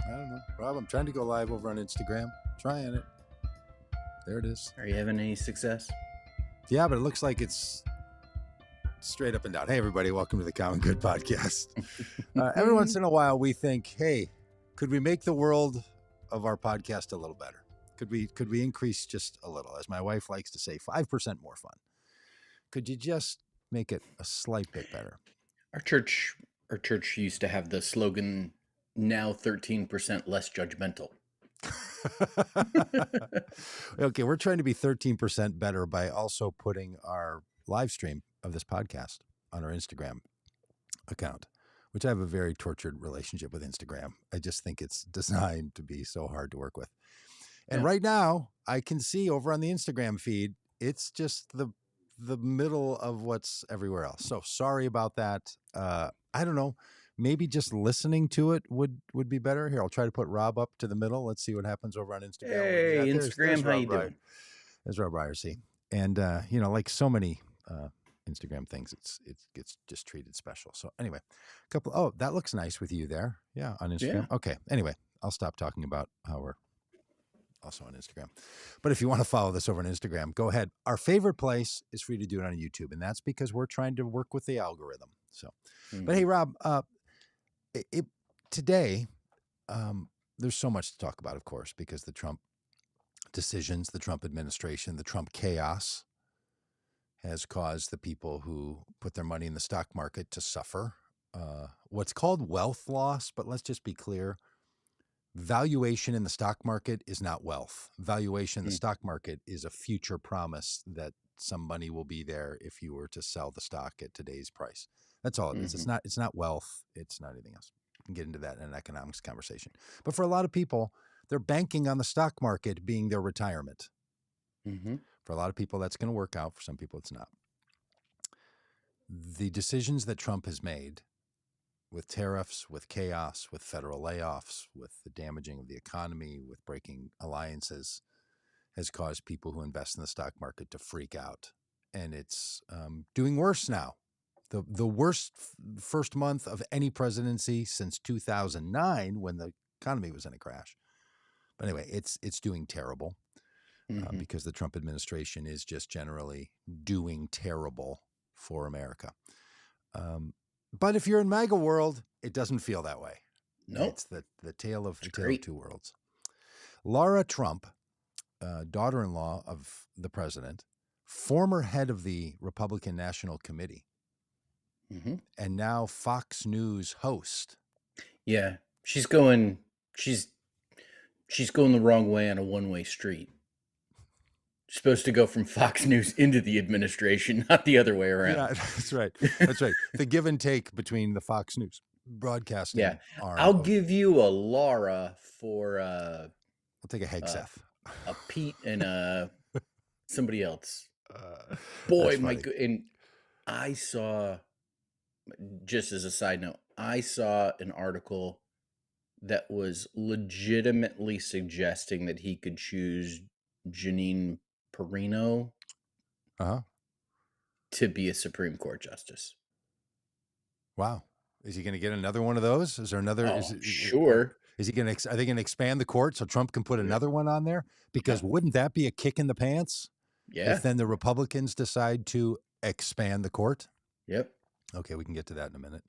I don't know. Rob, I'm trying to go live over on Instagram. Trying it. There it is. Are you having any success? Yeah, but it looks like it's straight up and down. Hey, everybody. Welcome to the Common Good Podcast. Every once in a while, we think, hey, could we make the world of our podcast a little better? Could we increase just a little? As my wife likes to say, 5% more fun. Could you just make it a slight bit better? Our church used to have the slogan, now 13% less judgmental. Okay, we're trying to be 13% better by also putting our live stream of this podcast on our Instagram account, which I have a very tortured relationship with Instagram. I just think it's designed to be so hard to work with. And right now, I can see over on the Instagram feed, it's just the middle of what's everywhere else. So sorry about that. I don't know. Maybe just listening to it would be better. Here, I'll try to put Rob up to the middle. Let's see what happens over on Instagram. Hey, Instagram, how you doing? There's Robb Ryerse. And, like so many Instagram things, it gets just treated special. So anyway, that looks nice with you there. Yeah, on Instagram. Yeah. Okay. Anyway, I'll stop talking about how we're also on Instagram. But if you want to follow this over on Instagram, go ahead. Our favorite place is for you to do it on YouTube. And that's because we're trying to work with the algorithm. So, But hey, Rob, today, there's so much to talk about, of course, because the Trump decisions, the Trump administration, the Trump chaos has caused the people who put their money in the stock market to suffer what's called wealth loss. But let's just be clear. Valuation in the stock market is not wealth. Valuation in the stock market is a future promise that some money will be there if you were to sell the stock at today's price. That's all it is. It's not wealth. It's not anything else. We can get into that in an economics conversation. But for a lot of people, they're banking on the stock market being their retirement. For a lot of people, that's going to work out. For some people, it's not. The decisions that Trump has made with tariffs, with chaos, with federal layoffs, with the damaging of the economy, with breaking alliances, has caused people who invest in the stock market to freak out. And it's doing worse now. The worst first month of any presidency since 2009, when the economy was in a crash. But anyway, it's doing terrible because the Trump administration is just generally doing terrible for America. But if you're in MAGA world, it doesn't feel that way. No, It's the tale of two worlds. Lara Trump, daughter-in-law of the president, former head of the Republican National Committee, and now Fox News host. Yeah, she's going the wrong way on a one-way street. She's supposed to go from Fox News into the administration, not the other way around. Yeah, that's right. That's right. The give and take between the Fox News broadcasting arm. I'll give you a Lara for I'll take a Hegseth. A Pete and somebody else. Boy, my good. And I saw, just as a side note, I saw an article that was legitimately suggesting that he could choose Janine Perino to be a Supreme Court justice. Wow. Is he going to get another one of those? Is there another? Sure. Is he going to? Are they going to expand the court so Trump can put another one on there? Because wouldn't that be a kick in the pants? Yeah. If then the Republicans decide to expand the court. Yep. Okay, we can get to that in a minute.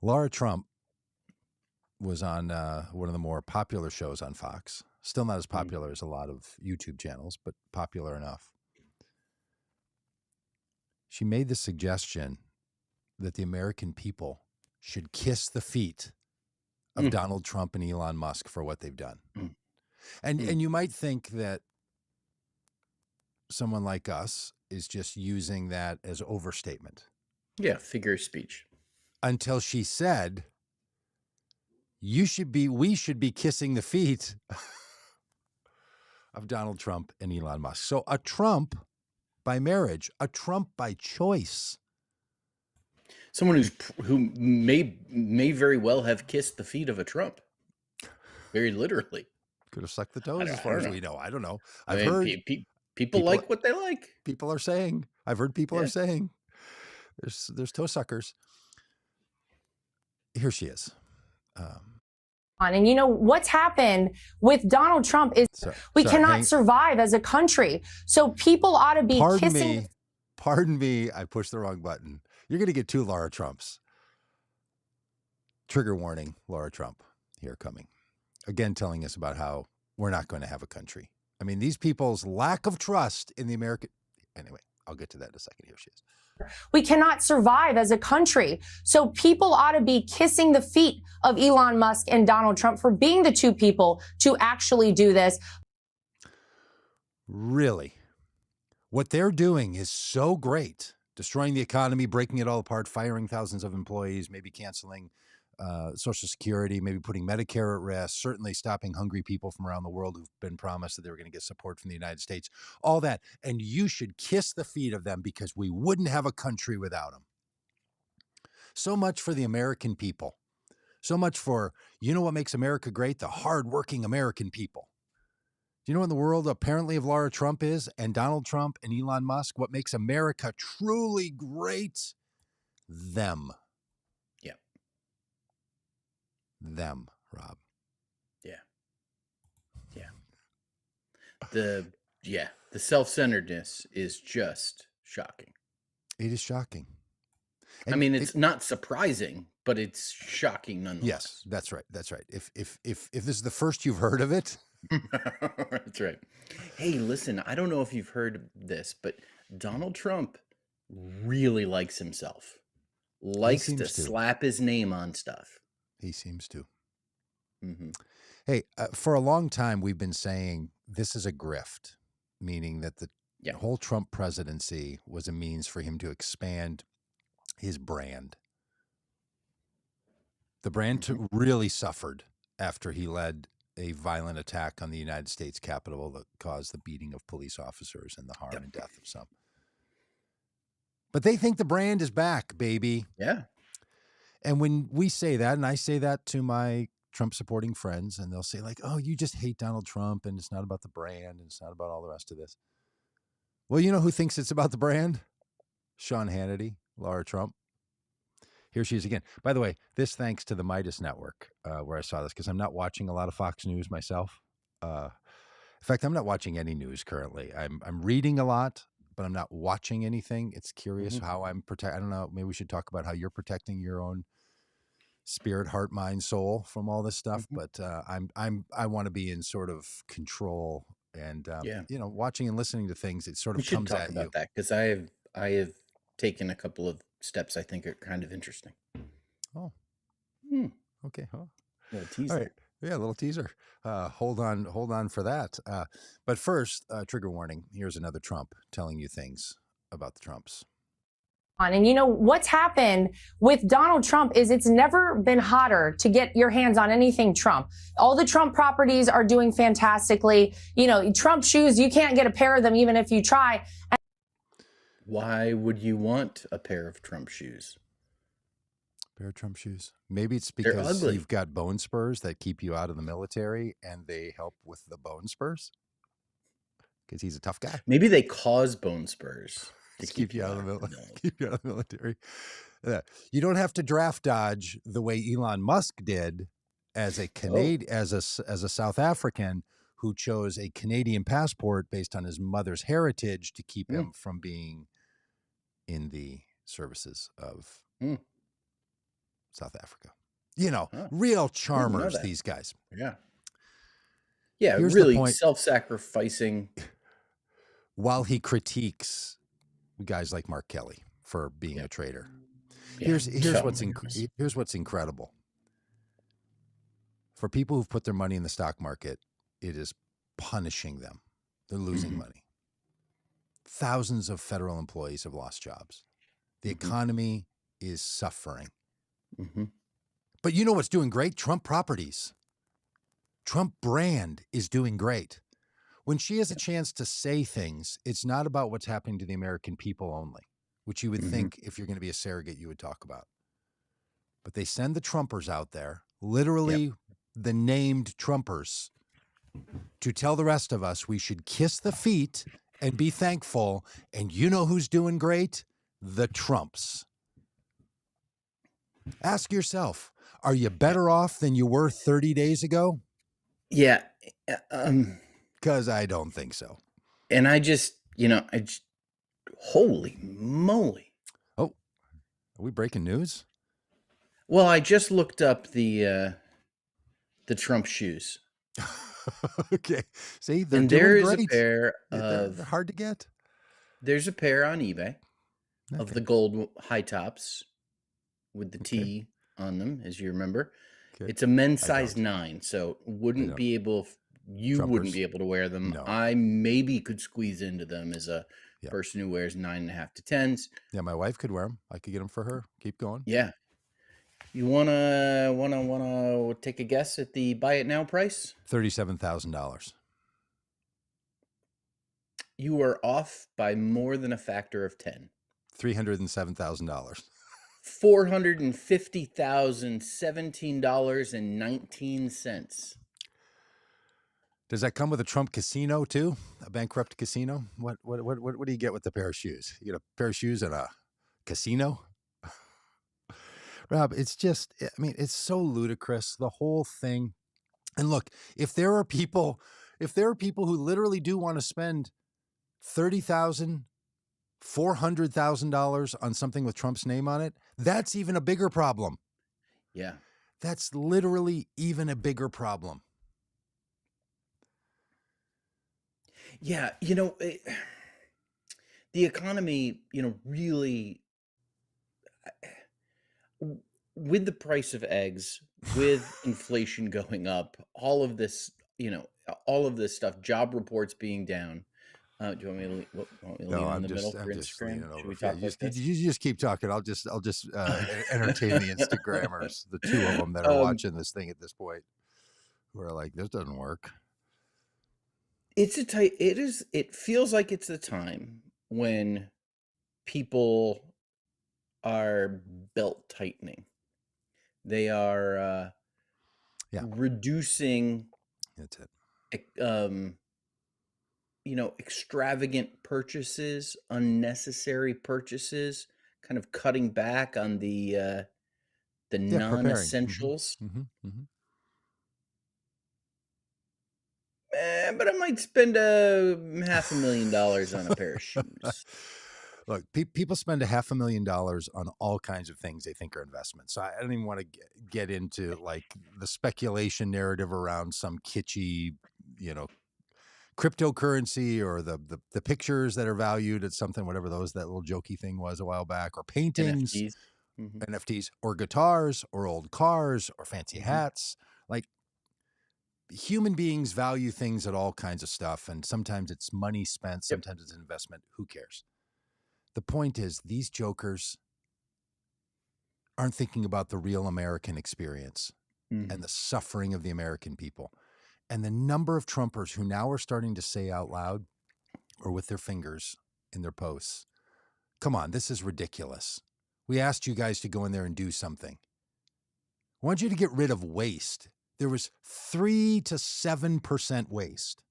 Lara Trump was on one of the more popular shows on Fox. Still not as popular as a lot of YouTube channels, but popular enough. She made the suggestion that the American people should kiss the feet of Donald Trump and Elon Musk for what they've done. And you might think that someone like us is just using that as overstatement. Yeah, figure of speech. Until she said, we should be kissing the feet of Donald Trump and Elon Musk. So a Trump by marriage, a Trump by choice. Someone who may very well have kissed the feet of a Trump. Very literally. Could have sucked the toes as far as we know. I don't know. I've heard people like what they like. People are saying. I've heard people are saying there's toe suckers. Here she is. And you know what's happened with Donald Trump is we cannot survive as a country. So people ought to be kissing. Pardon me, I pushed the wrong button. You're going to get 2 Lara Trumps. Trigger warning, Lara Trump here coming. Again, telling us about how we're not going to have a country. I mean, these people's lack of trust in the American... Anyway, I'll get to that in a second. Here she is. We cannot survive as a country. So people ought to be kissing the feet of Elon Musk and Donald Trump for being the 2 people to actually do this. Really? What they're doing is so great. Destroying the economy, breaking it all apart, firing thousands of employees, maybe canceling Social Security, maybe putting Medicare at risk, certainly stopping hungry people from around the world who've been promised that they were going to get support from the United States, all that. And you should kiss the feet of them because we wouldn't have a country without them. So much for the American people. So much for, you know what makes America great? The hardworking American people. Do you know what in the world apparently of Lara Trump is, and Donald Trump and Elon Musk? What makes America truly great? Them. Them, Rob. The self-centeredness is just shocking. It is shocking. And I mean, it's not surprising, but it's shocking nonetheless. Yes, that's right. That's right. If this is the first you've heard of it. That's right. Hey, listen, I don't know if you've heard this, but Donald Trump really likes himself. Likes to slap his name on stuff. He seems to. Hey, for a long time, we've been saying this is a grift, meaning that the whole Trump presidency was a means for him to expand his brand. The brand really suffered after he led a violent attack on the United States Capitol that caused the beating of police officers and the harm and death of some. But they think the brand is back, baby. Yeah. And when we say that, and I say that to my Trump supporting friends, and they'll say like, oh, you just hate Donald Trump and it's not about the brand and it's not about all the rest of this. Well, you know who thinks it's about the brand? Sean Hannity, Lara Trump. Here she is again. By the way, this thanks to the Midas Network, where I saw this, because I'm not watching a lot of Fox News myself. In fact, I'm not watching any news currently. I'm reading a lot, but I'm not watching anything. It's curious how I'm I don't know. Maybe we should talk about how you're protecting your own spirit, heart, mind, soul from all this stuff. But I want to be in sort of control and you know, watching and listening to things. It sort of comes at you. We should talk about that, because I have taken a couple of steps I think are kind of interesting. Oh, okay. Huh. A little teaser. All right. Yeah, a little teaser. Hold on for that. But first, trigger warning. Here's another Trump telling you things about the Trumps. And you know what's happened with Donald Trump is it's never been hotter to get your hands on anything Trump. All the Trump properties are doing fantastically. You know, Trump shoes, you can't get a pair of them even if you try. Why would you want a pair of Trump shoes? Pair of Trump shoes. Maybe it's because you've got bone spurs that keep you out of the military and they help with the bone spurs. Because he's a tough guy. Maybe they cause bone spurs to keep you out of the military. You don't have to draft dodge the way Elon Musk did as a as a South African who chose a Canadian passport based on his mother's heritage to keep him from being in the services of South Africa. You know, real charmers, these guys. Yeah. Yeah, here's really self-sacrificing. While he critiques guys like Mark Kelly for being a traitor. Here's what's incredible. For people who've put their money in the stock market, it is punishing them. They're losing money. Thousands of federal employees have lost jobs. The economy is suffering. But you know what's doing great? Trump properties. Trump brand is doing great. When she has a chance to say things, it's not about what's happening to the American people only, which you would think if you're going to be a surrogate, you would talk about. But they send the Trumpers out there, literally the named Trumpers, to tell the rest of us we should kiss the feet and be thankful. And you know who's doing great? The Trumps. Ask yourself, Are you better off than you were 30 days ago? Yeah. Because I don't think so. And I just, holy moly. Oh, are we breaking news? Well, I just looked up the Trump shoes. Okay. See, they're And doing there is great. a pair They're hard to get. There's a pair on eBay of Okay. the gold high tops with the Okay. T on them, as you remember. Okay. It's a men's I size don't. 9, so I wouldn't don't. be able. You wouldn't Trumpers? be able to wear them. No. I maybe could squeeze into them as a Yeah. person who wears 9.5 to 10s. Yeah, my wife could wear them. I could get them for her. Keep going. Yeah. You wanna take a guess at the buy it now price? $37,000. You are off by more than a factor of 10. $307,000. $450,017.19. Does that come with a Trump casino too? A bankrupt casino? What do you get with the pair of shoes? You get a pair of shoes and a casino? Rob, it's just, I mean, it's so ludicrous, the whole thing. And look, if there are people who literally do want to spend $30,000, $400,000 on something with Trump's name on it, that's even a bigger problem. Yeah. That's literally even a bigger problem. Yeah, the economy, really, with the price of eggs, with inflation going up, all of this stuff, job reports being down. Do you want me to lean in the middle for Instagram? Should we talk like this? You just keep talking. I'll just entertain the Instagrammers, the two of them that are watching this thing at this point, who are like, this doesn't work. It feels like it's the time when people are belt tightening. They are reducing. That's it. Extravagant purchases, unnecessary purchases, kind of cutting back on the non-essentials. But I might spend $500,000 on a pair of shoes. Look, people spend $500,000 on all kinds of things they think are investments. So I don't even want to get into like the speculation narrative around some kitschy, cryptocurrency or the pictures that are valued at something, whatever that little jokey thing was a while back, or paintings, NFTs, or guitars, or old cars, or fancy hats. Like, human beings value things at all kinds of stuff, and sometimes it's money spent, sometimes it's an investment. Who cares? The point is, these jokers aren't thinking about the real American experience and the suffering of the American people. And the number of Trumpers who now are starting to say out loud or with their fingers in their posts, come on, this is ridiculous. We asked you guys to go in there and do something. I want you to get rid of waste. There was 3 to 7% waste.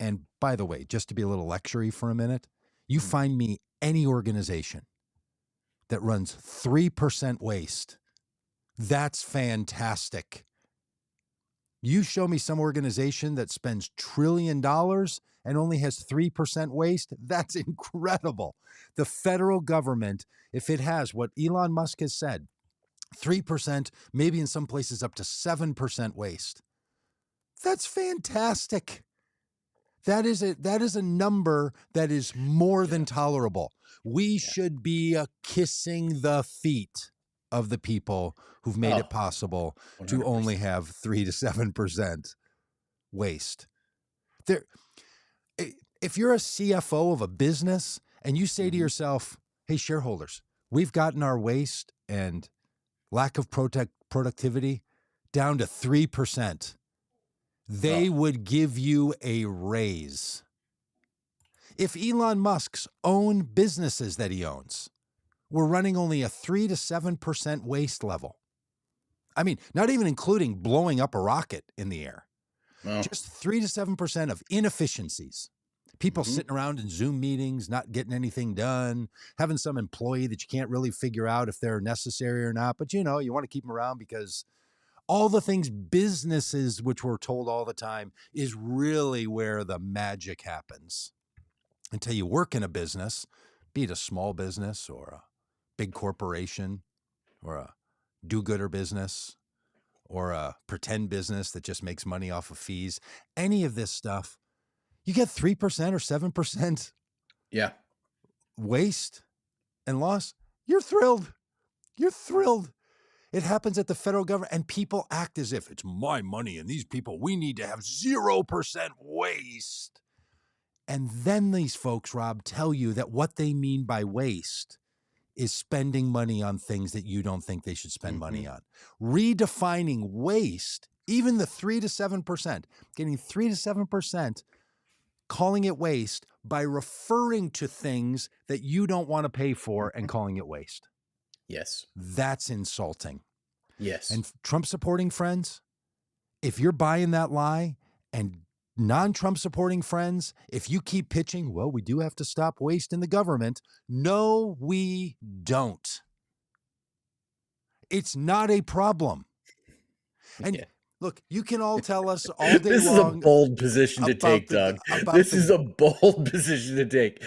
And by the way, just to be a little lectury for a minute, you find me any organization that runs 3% waste. That's fantastic. You show me some organization that spends $1 trillion and only has 3% waste. That's incredible. The federal government, if it has what Elon Musk has said, 3%, maybe in some places up to 7% waste. That's fantastic. That is a number that is more than tolerable. We should be kissing the feet of the people who've made it possible 100%. To only have 3 to 7% waste. If you're a CFO of a business and you say to yourself, hey, shareholders, we've gotten our waste and lack of productivity down to 3%. They would give you a raise. If Elon Musk's own businesses that he owns were running only a 3 to 7% waste level, I mean, not even including blowing up a rocket in the air, just 3 to 7% of inefficiencies, People sitting around in Zoom meetings, not getting anything done, having some employee that you can't really figure out if they're necessary or not. But, you want to keep them around because all the things businesses, which we're told all the time, is really where the magic happens. Until you work in a business, be it a small business or a big corporation or a do-gooder business or a pretend business that just makes money off of fees, any of this stuff, you get 3% or 7% waste and loss. You're thrilled. You're thrilled. It happens at the federal government, and people act as if it's my money and these people, we need to have 0% waste. And then these folks, Rob, tell you that what they mean by waste is spending money on things that you don't think they should spend money on. Redefining waste, even the 3 to 7%, getting 3 to 7%, calling it waste by referring to things that you don't want to pay for and calling it waste. Yes. That's insulting. Yes. And Trump supporting friends, if you're buying that lie, and non-Trump supporting friends, if you keep pitching, well, we do have to stop waste in the government. No, we don't. It's not a problem. And look, you can all tell us all day this long. This is a bold position to take, Doug. This is a bold position to take.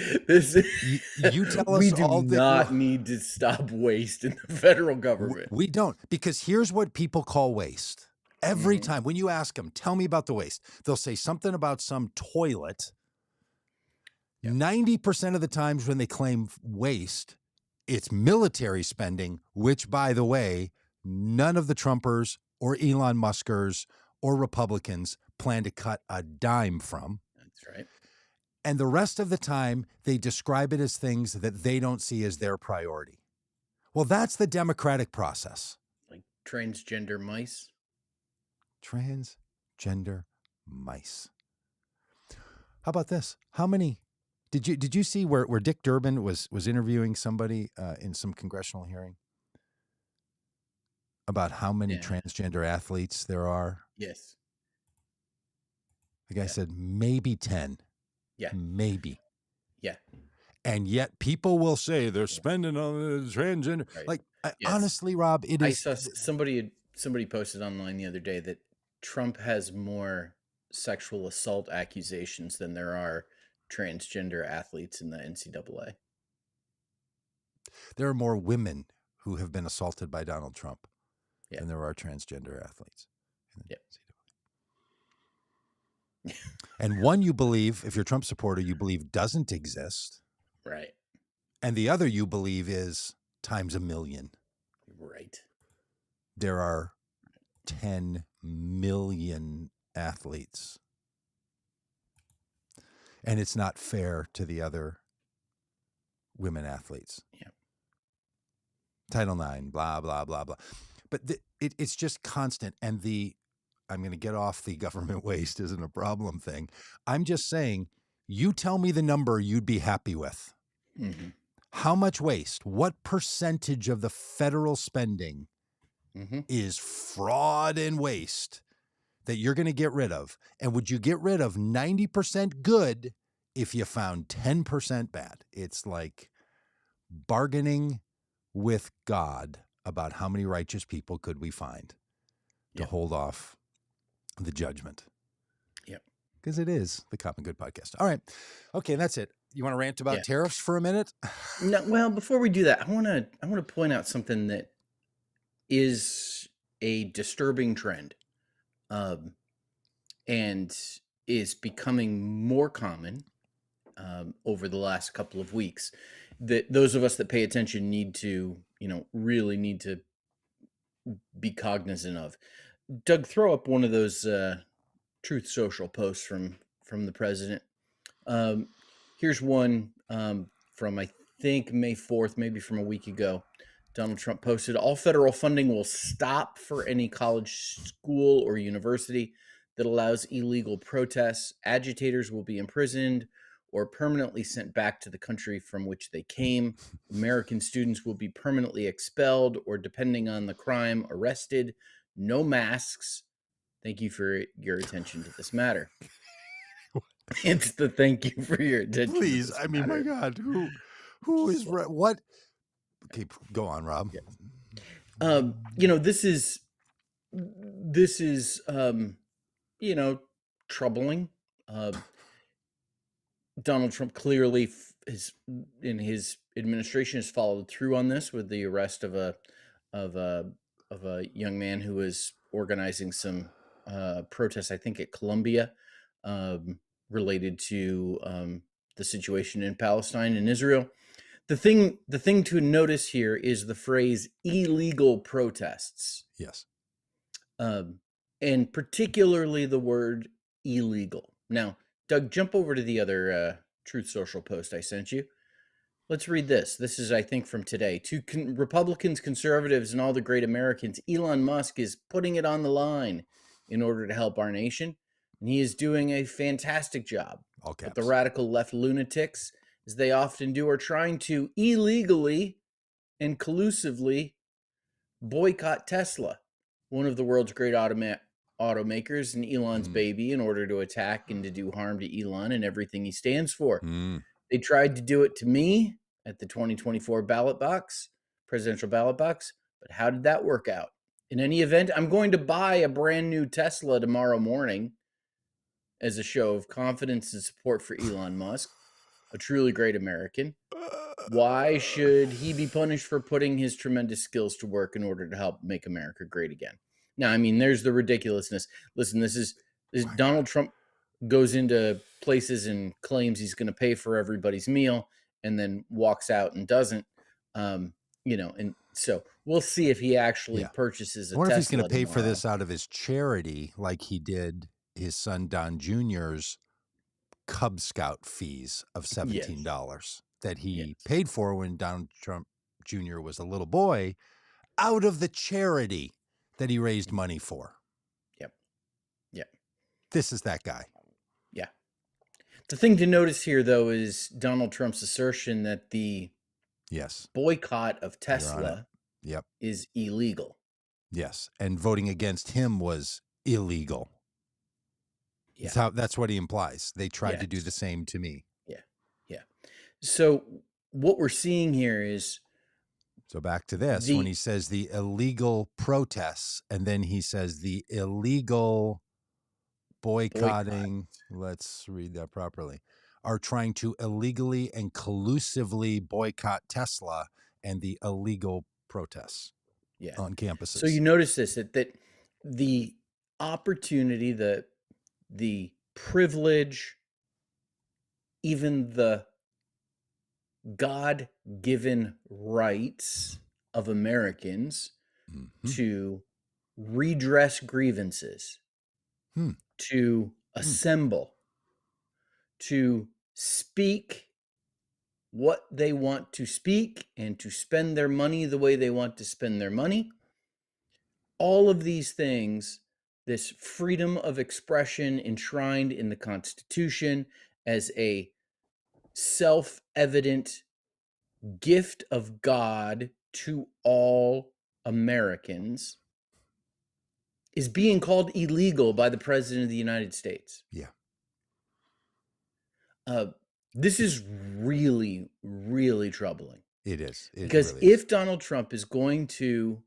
You tell us all day long. We do not need to stop waste in the federal government. We don't, because here's what people call waste. Every time when you ask them, tell me about the waste, they'll say something about some toilet. 90% of the times when they claim waste, it's military spending, which, by the way, none of the Trumpers or Elon Muskers or Republicans plan to cut a dime from. That's right. And the rest of the time, they describe it as things that they don't see as their priority. Well, that's the democratic process. Like transgender mice. Transgender mice. How about this? How many did you see where Dick Durbin was interviewing somebody in some congressional hearing about how many transgender athletes there are? Yes. The guy said maybe 10. Yeah. Maybe. Yeah. And yet people will say they're spending on the transgender. Right. Like honestly, Rob, it is. I saw somebody posted online the other day that Trump has more sexual assault accusations than there are transgender athletes in the NCAA. There are more women who have been assaulted by Donald Trump than there are transgender athletes. And one you believe, if you're a Trump supporter, you believe doesn't exist. Right. And the other you believe is times 1 million. Right. There are 10 million athletes. And it's not fair to the other women athletes. Yeah. Title IX, blah, blah, blah, blah. But it's just constant. And I'm going to get off the government waste isn't a problem thing. I'm just saying, you tell me the number you'd be happy with. Mm-hmm. How much waste? What percentage of the federal spending is fraud and waste that you're going to get rid of? And would you get rid of 90% good if you found 10% bad? It's like bargaining with God about how many righteous people could we find to hold off the judgment. Yep. Because it is the Common Good podcast. All right. Okay, that's it. You want to rant about tariffs for a minute? No, well, before we do that, I want to point out something that is a disturbing trend, and is becoming more common over the last couple of weeks. That those of us that pay attention need to, really need to be cognizant of. Doug, throw up one of those Truth Social posts from the president. Here's one from, I think, May 4th, maybe from a week ago. Donald Trump posted, all federal funding will stop for any college, school, or university that allows illegal protests. Agitators will be imprisoned or permanently sent back to the country from which they came. American students will be permanently expelled or, depending on the crime, arrested. No masks. Thank you for your attention to this matter. It's the thank you for your attention. Please, I mean, my God, who is what? Okay, go on, Rob. This is troubling. Donald Trump clearly in his administration has followed through on this with the arrest of a young man who was organizing some protests, I think at Columbia, related to the situation in Palestine and Israel. The thing to notice here is the phrase illegal protests. Yes. And particularly the word illegal. Now, Doug, jump over to the other Truth Social post I sent you. Let's read this. This is, I think, from today. To Republicans, conservatives, and all the great Americans, Elon Musk is putting it on the line in order to help our nation. And he is doing a fantastic job. All caps. But the radical left lunatics, as they often do, are trying to illegally and collusively boycott Tesla, one of the world's great automakers, and Elon's baby, in order to attack and to do harm to Elon and everything he stands for. They tried to do it to me at the 2024 presidential ballot box, but how did that work out? In any event, I'm going to buy a brand new Tesla tomorrow morning as a show of confidence and support for Elon Musk, a truly great American. Why should he be punished for putting his tremendous skills to work in order to help make America great again? Now, I mean, there's the ridiculousness. Listen, this is Donald Trump goes into places and claims he's going to pay for everybody's meal and then walks out and doesn't, and so we'll see if he actually purchases a Tesla. I wonder if he's going to pay tomorrow for this out of his charity like he did his son Don Jr.'s Cub Scout fees of $17 that he paid for when Donald Trump Jr. was a little boy, out of the charity that he raised money for. Yep. This is that guy. Yeah. The thing to notice here, though, is Donald Trump's assertion that the boycott of Tesla is illegal. Yes. And voting against him was illegal. Yeah. That's what he implies. They tried to do the same to me. Yeah. So what we're seeing here is... So back to this, when he says the illegal protests, and then he says the illegal boycotting, let's read that properly, are trying to illegally and collusively boycott Tesla and the illegal protests on campuses. So you notice this, that the opportunity, the privilege, even the God-given rights of Americans to redress grievances, to assemble, to speak what they want to speak, and to spend their money the way they want to spend their money. All of these things, this freedom of expression enshrined in the Constitution as a self-evident gift of God to all Americans, is being called illegal by the President of the United States. Yeah. This is really, really troubling. It is. Because if Donald Trump is going to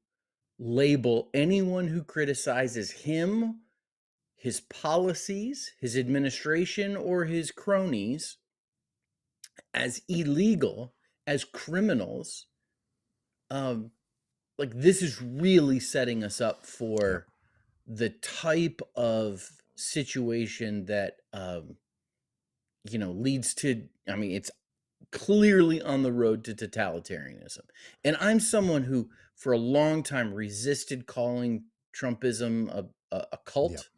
label anyone who criticizes him, his policies, his administration, or his cronies as illegal, as criminals, this is really setting us up for the type of situation that leads to, it's clearly on the road to totalitarianism. And I'm someone who for a long time resisted calling Trumpism a cult.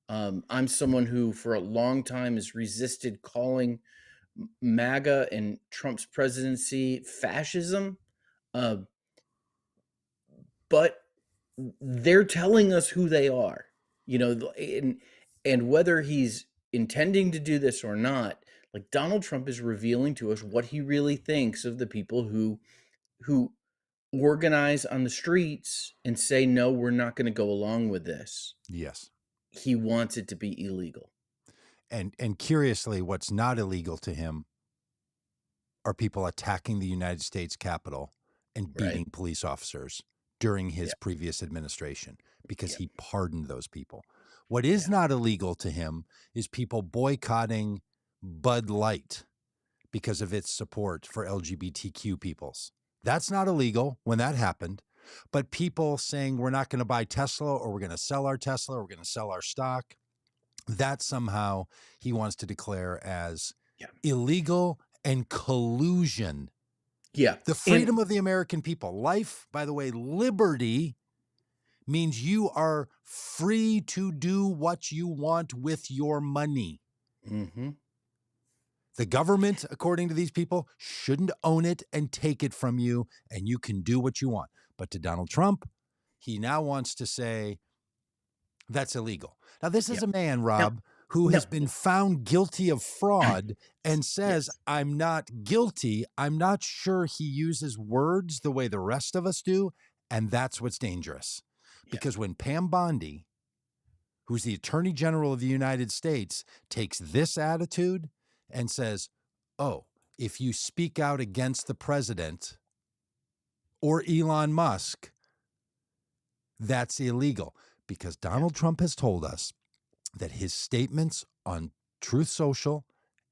I'm someone who for a long time has resisted calling MAGA and Trump's presidency fascism. But they're telling us who they are, and whether he's intending to do this or not, Donald Trump is revealing to us what he really thinks of the people who organize on the streets and say, no, we're not going to go along with this. Yes. He wants it to be illegal. And curiously, what's not illegal to him are people attacking the United States Capitol and beating police officers during his previous administration, because he pardoned those people. What is not illegal to him is people boycotting Bud Light because of its support for LGBTQ peoples. That's not illegal when that happened. But people saying we're not going to buy Tesla, or we're going to sell our Tesla, or we're going to sell our stock, that somehow he wants to declare as illegal and collusion. Yeah. The freedom of the American people. Life, by the way, liberty means you are free to do what you want with your money. Mm-hmm. The government, according to these people, shouldn't own it and take it from you, and you can do what you want. But to Donald Trump, he now wants to say that's illegal. Now, this is a man, Rob, who has been found guilty of fraud and says, I'm not guilty. I'm not sure he uses words the way the rest of us do, and that's what's dangerous. Because when Pam Bondi, who's the Attorney General of the United States, takes this attitude and says, oh, if you speak out against the president or Elon Musk, that's illegal. Because Donald Trump has told us that his statements on Truth Social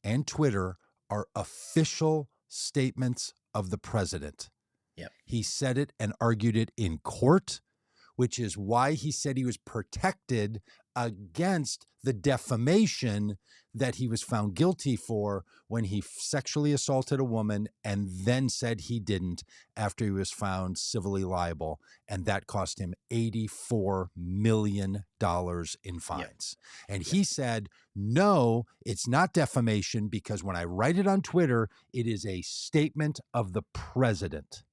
and Twitter are official statements of the president. He said it and argued it in court, which is why he said he was protected against the defamation that he was found guilty for when he sexually assaulted a woman and then said he didn't after he was found civilly liable. And that cost him $84 million in fines. And he said, no, it's not defamation, because when I write it on Twitter, it is a statement of the president.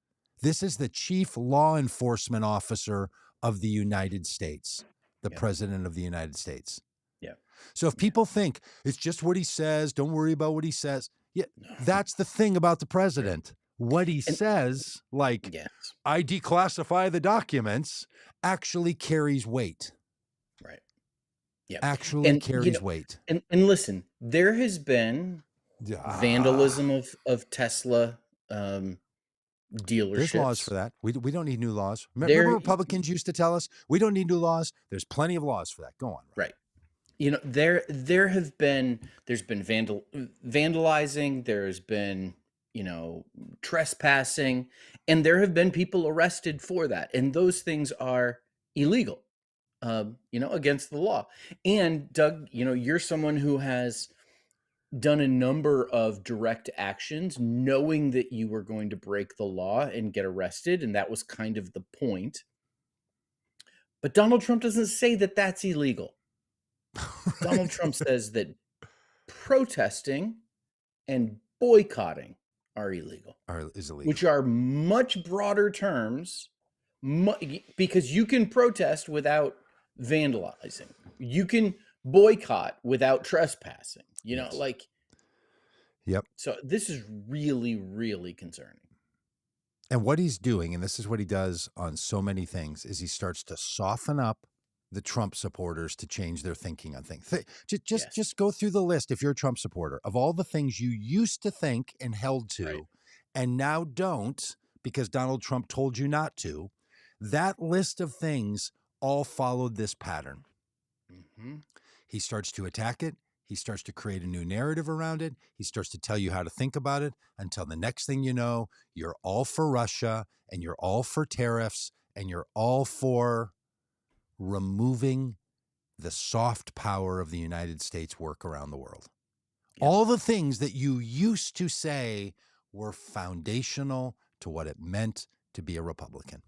This is the chief law enforcement officer of the United States, the president of the United States. So if people think it's just what he says, don't worry about what he says. That's the thing about the president. What he says, like, I declassify the documents, actually carries weight. Actually carries weight. And listen, there has been vandalism of Tesla dealerships. There's laws for that. We don't need new laws. Remember Republicans used to tell us we don't need new laws? There's plenty of laws for that. Go on. Right. You know, there's been vandalizing, there's been, trespassing, and there have been people arrested for that. And those things are illegal, against the law. And Doug, you're someone who has done a number of direct actions knowing that you were going to break the law and get arrested. And that was kind of the point. But Donald Trump doesn't say that that's illegal. Donald Trump says that protesting and boycotting are illegal. Is illegal. Which are much broader terms, because you can protest without vandalizing. You can boycott without trespassing. So this is really, really concerning. And what he's doing, and this is what he does on so many things, is he starts to soften up the Trump supporters to change their thinking on things. Just go through the list, if you're a Trump supporter, of all the things you used to think and held to and now don't because Donald Trump told you not to. That list of things all followed this pattern. He starts to attack it. He starts to create a new narrative around it. He starts to tell you how to think about it, until the next thing you know, you're all for Russia and you're all for tariffs and you're all for removing the soft power of the United States work around the world. All the things that you used to say were foundational to what it meant to be a Republican.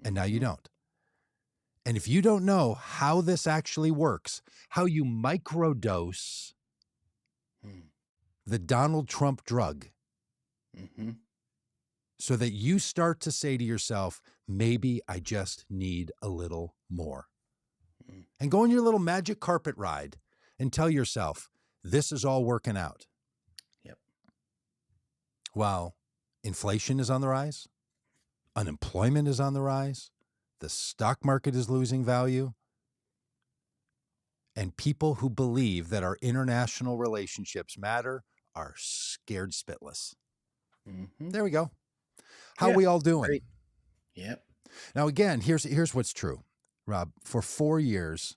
And now you don't. And if you don't know how this actually works, how you microdose the Donald Trump drug, so that you start to say to yourself, maybe I just need a little more. And go on your little magic carpet ride and tell yourself, this is all working out. While inflation is on the rise, unemployment is on the rise, the stock market is losing value, And people who believe that our international relationships matter are scared spitless. There we go. How Yeah, we all doing? great. Yep. Now, again, here's what's true, Rob. For 4 years,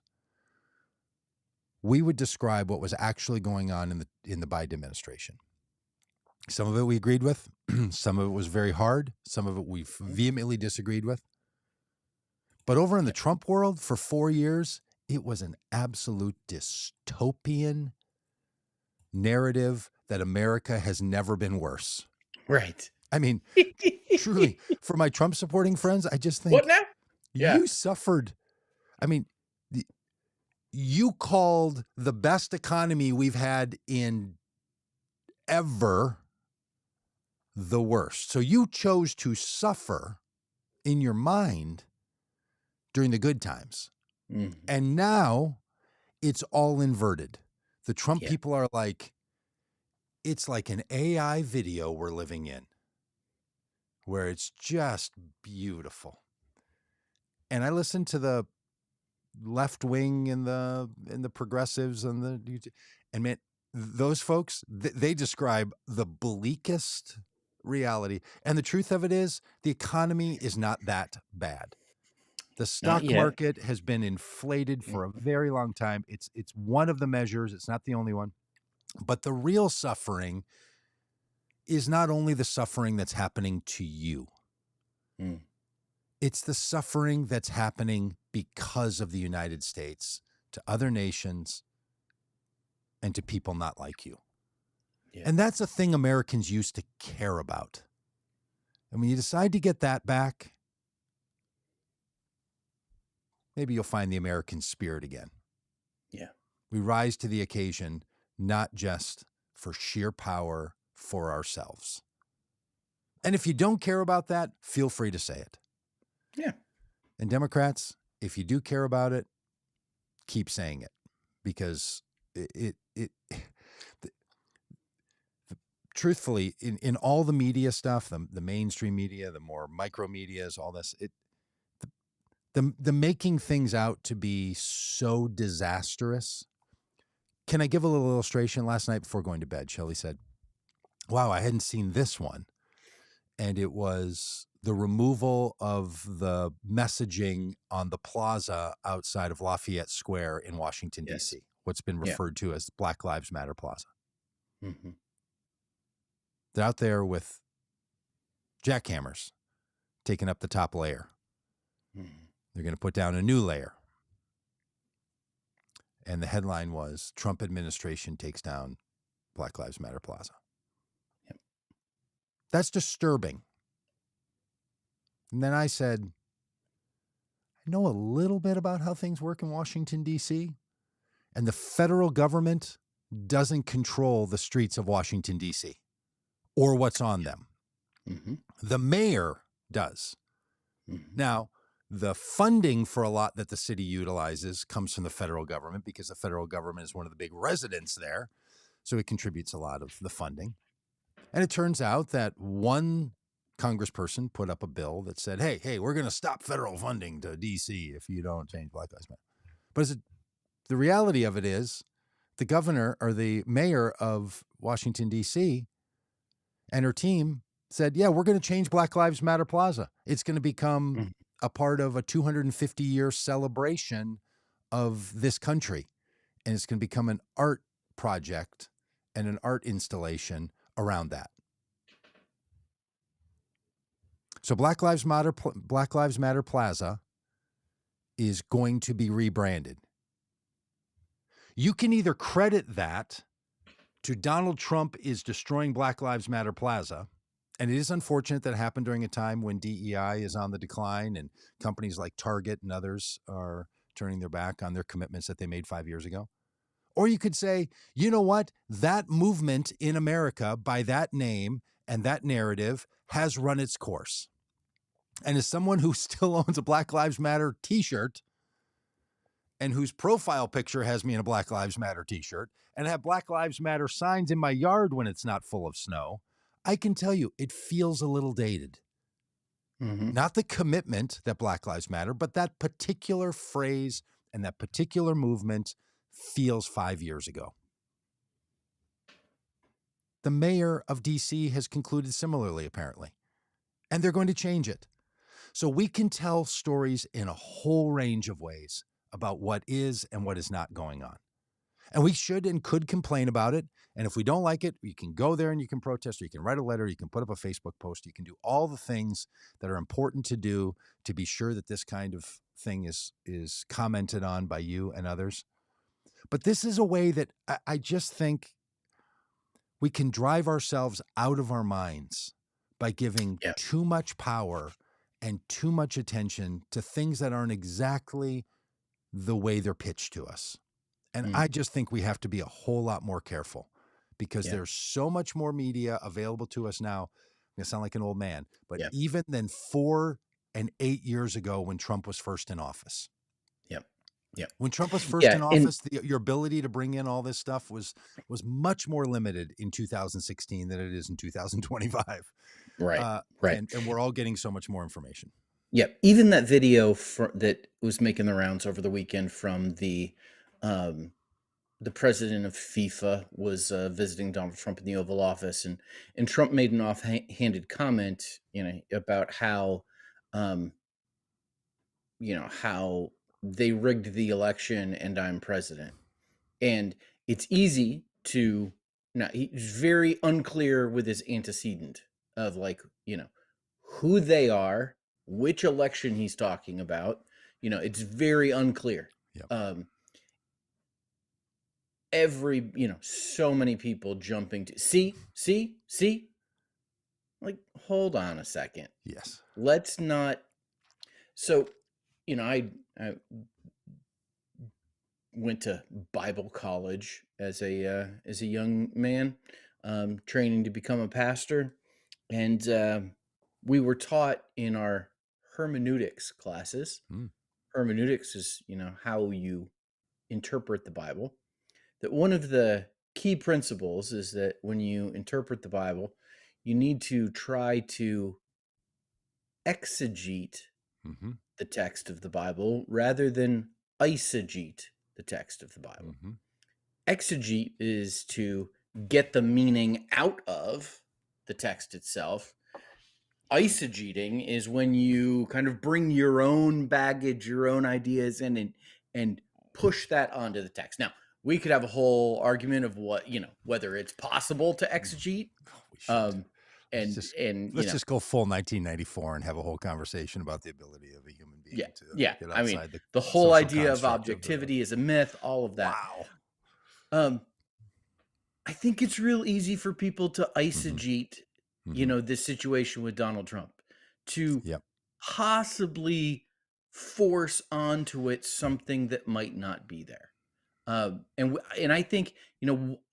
we would describe what was actually going on in the Biden administration. Some of it we agreed with. Some of it was very hard. Some of it we vehemently disagreed with. But over in the Trump world, for 4 years, it was an absolute dystopian narrative that America has never been worse. Right. I mean, truly, for my Trump supporting friends, I just think, What now? Yeah. you suffered. I mean, you called the best economy we've had in ever the worst. So you chose to suffer in your mind during the good times. And now it's all inverted. The Trump people are like, it's like an AI video we're living in, where it's just beautiful. And I listen to the left wing and the progressives and man, those folks, they describe the bleakest reality. And the truth of it is, the economy is not that bad. The stock market has been inflated for a very long time. It's one of the measures. It's not the only one. But the real suffering is not only the suffering that's happening to you. It's the suffering that's happening because of the United States to other nations and to people not like you. And that's a thing Americans used to care about. And when you decide to get that back, maybe you'll find the American spirit again. Yeah. We rise to the occasion, not just for sheer power for ourselves. And if you don't care about that, feel free to say it. Yeah. And Democrats, if you do care about it, keep saying it, because truthfully, in all the media stuff, the mainstream media, the more micro medias, all this, the making things out to be so disastrous. Can I give a little illustration? Last night before going to bed, Shelley said, wow, I hadn't seen this one. And it was the removal of the messaging on the plaza outside of Lafayette Square in Washington, D.C., what's been referred to as Black Lives Matter Plaza. They're out there with jackhammers taking up the top layer. They're going to put down a new layer. And the headline was, Trump administration takes down Black Lives Matter Plaza. That's disturbing. And then I said, I know a little bit about how things work in Washington, D.C., and the federal government doesn't control the streets of Washington, D.C. or what's on them. The mayor does. Now, the funding for a lot that the city utilizes comes from the federal government, because the federal government is one of the big residents there. So it contributes a lot of the funding. And it turns out that one congressperson put up a bill that said, hey, we're going to stop federal funding to D.C. if you don't change Black Lives Matter. But the reality of it is, the governor or the mayor of Washington, D.C. and her team said, yeah, we're going to change Black Lives Matter Plaza. It's going to become a part of a 250-year celebration of this country. And it's going to become an art project and an art installation around that. So Black Lives Matter Plaza is going to be rebranded. You can either credit that to Donald Trump is destroying Black Lives Matter Plaza, and it is unfortunate that it happened during a time when DEI is on the decline and companies like Target and others are turning their back on their commitments that they made 5 years ago. Or you could say, you know what? That movement in America by that name and that narrative has run its course. And as someone who still owns a Black Lives Matter t-shirt and whose profile picture has me in a Black Lives Matter t-shirt and have Black Lives Matter signs in my yard when it's not full of snow, I can tell you it feels a little dated. Not the commitment that Black Lives Matter, but that particular phrase and that particular movement feels 5 years ago. The mayor of DC has concluded similarly, apparently, and they're going to change it. So we can tell stories in a whole range of ways about what is and what is not going on. And we should and could complain about it. And if we don't like it, you can go there and you can protest, or you can write a letter, you can put up a Facebook post, you can do all the things that are important to do to be sure that this kind of thing is commented on by you and others. But this is a way that I just think we can drive ourselves out of our minds by giving too much power and too much attention to things that aren't exactly the way they're pitched to us. And I just think we have to be a whole lot more careful, because there's so much more media available to us now. I'm going to sound like an old man, but even than 4 and 8 years ago when Trump was first in office. When Trump was first in office, your ability to bring in all this stuff was much more limited in 2016 than it is in 2025. Right. And we're all getting so much more information. Even that video that was making the rounds over the weekend from the president of FIFA was visiting Donald Trump in the Oval Office, and Trump made an offhanded comment, about how, how they rigged the election and I'm president. And it's easy to, he's very unclear with his antecedent of who they are, which election he's talking about. It's very unclear. So many people jumping to see, hold on a second. Yes. Let's not. So, I went to Bible college as a young man, training to become a pastor. And we were taught in our hermeneutics classes. Hermeneutics is, how you interpret the Bible. That one of the key principles is that when you interpret the Bible, you need to try to exegete the text of the Bible rather than eisegete the text of the Bible. Exegete is to get the meaning out of the text itself. Eisegeting is when you kind of bring your own baggage, your own ideas in and push that onto the text. Now, we could have a whole argument of whether it's possible to exegete. Let's just go full 1994 and have a whole conversation about the ability of a human being to get outside the whole idea of objectivity is a myth, all of that. Wow. I think it's real easy for people to eisegete, this situation with Donald Trump, to possibly force onto it something that might not be there. And I think,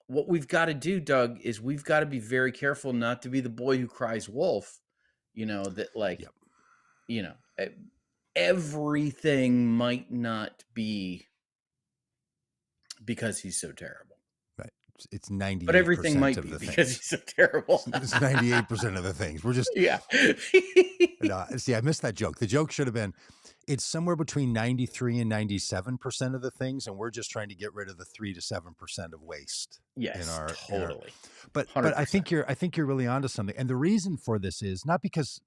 what we've got to do, Doug, is we've got to be very careful not to be the boy who cries wolf, everything might not be because he's so terrible. Right. It's 98%. But everything might be because he's so terrible. It's 98% of the things. We're just... See, I missed that joke. The joke should have been, it's somewhere between 93 and 97% of the things, and we're just trying to get rid of the 3 to 7% of waste. Yes, totally. But I think you're really onto something. And the reason for this is not because,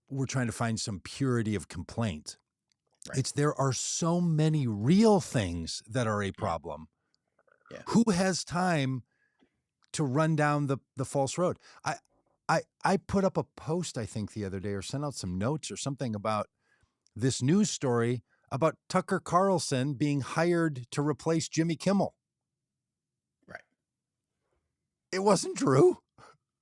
we're trying to find some purity of complaint. Right. It's there are so many real things that are a problem. Who has time to run down the false road? I put up a post, I think, the other day, or sent out some notes or something about this news story about Tucker Carlson being hired to replace Jimmy Kimmel. Right. It wasn't true.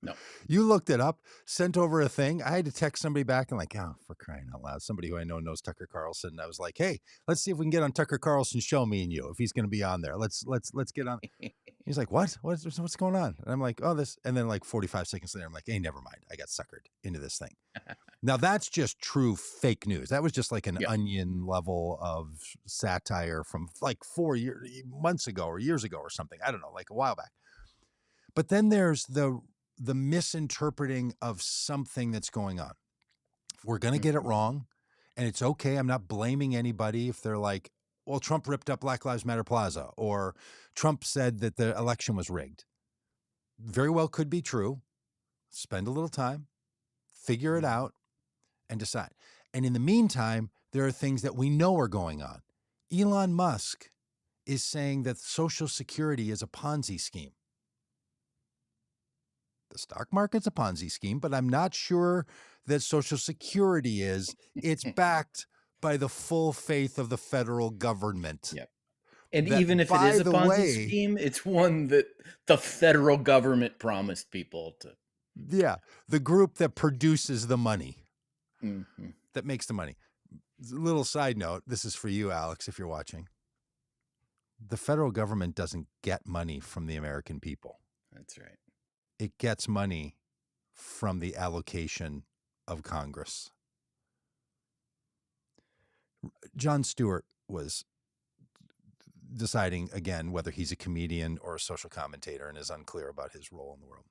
No. You looked it up, sent over a thing. I had to text somebody back and for crying out loud, somebody who I know knows Tucker Carlson. I was like, hey, let's see if we can get on Tucker Carlson's show, me and you, if he's going to be on there. Let's get on. He's like, what? What's going on? And I'm like, oh, this. And then 45 seconds later, I'm like, hey, never mind. I got suckered into this thing. Now that's just true fake news. That was just like an onion level of satire from 4 months ago or years ago or something. I don't know, a while back. But then there's the misinterpreting of something that's going on. We're going to get it wrong, and it's okay. I'm not blaming anybody if they're like, well, Trump ripped up Black Lives Matter Plaza, or Trump said that the election was rigged. Very well could be true. Spend a little time, figure it out, and decide. And in the meantime, there are things that we know are going on. Elon Musk is saying that Social Security is a Ponzi scheme. The stock market's a Ponzi scheme, but I'm not sure that Social Security is. It's backed by the full faith of the federal government. Yep. And That, even if it by is a the Ponzi way, scheme, it's one that the federal government promised people to. Yeah, the group that produces the money, Mm-hmm. that makes the money. Little side note, this is for you, Alex, if you're watching. The federal government doesn't get money from the American people. That's right. It gets money from the allocation of Congress. Jon Stewart was deciding again whether he's a comedian or a social commentator and is unclear about his role in the world,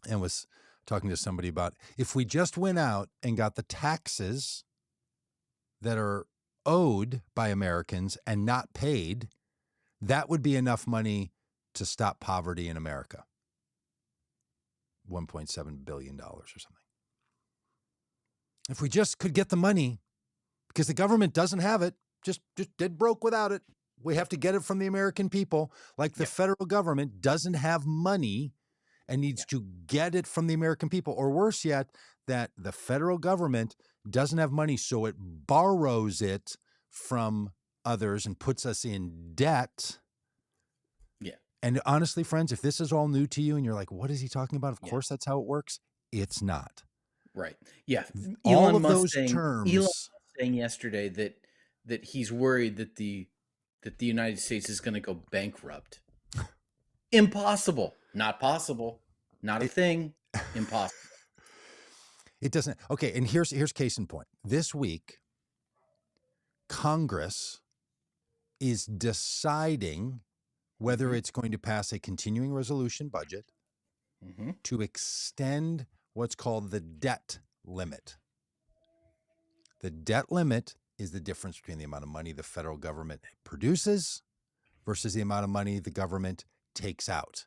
and was talking to somebody about if we just went out and got the taxes that are owed by Americans and not paid, that would be enough money to stop poverty in America. $1.7 billion or something. If we just could get the money, because the government doesn't have it, just dead broke without it. We have to get it from the American people. Like the federal government doesn't have money and needs to get it from the American people. Or worse yet, that the federal government doesn't have money, so it borrows it from others and puts us in debt. Yeah. And honestly, friends, if this is all new to you and you're like, what is he talking about? Of course, that's how it works. It's not. Right. Yeah. All Elon of Musk those saying, terms. Elon Musk saying yesterday that he's worried that the United States is going to go bankrupt. Impossible. Not possible. Not a thing. Impossible. It doesn't. Okay, and here's case in point. This week, Congress is deciding whether it's going to pass a continuing resolution budget to extend what's called the debt limit. The debt limit is the difference between the amount of money the federal government produces versus the amount of money the government takes out.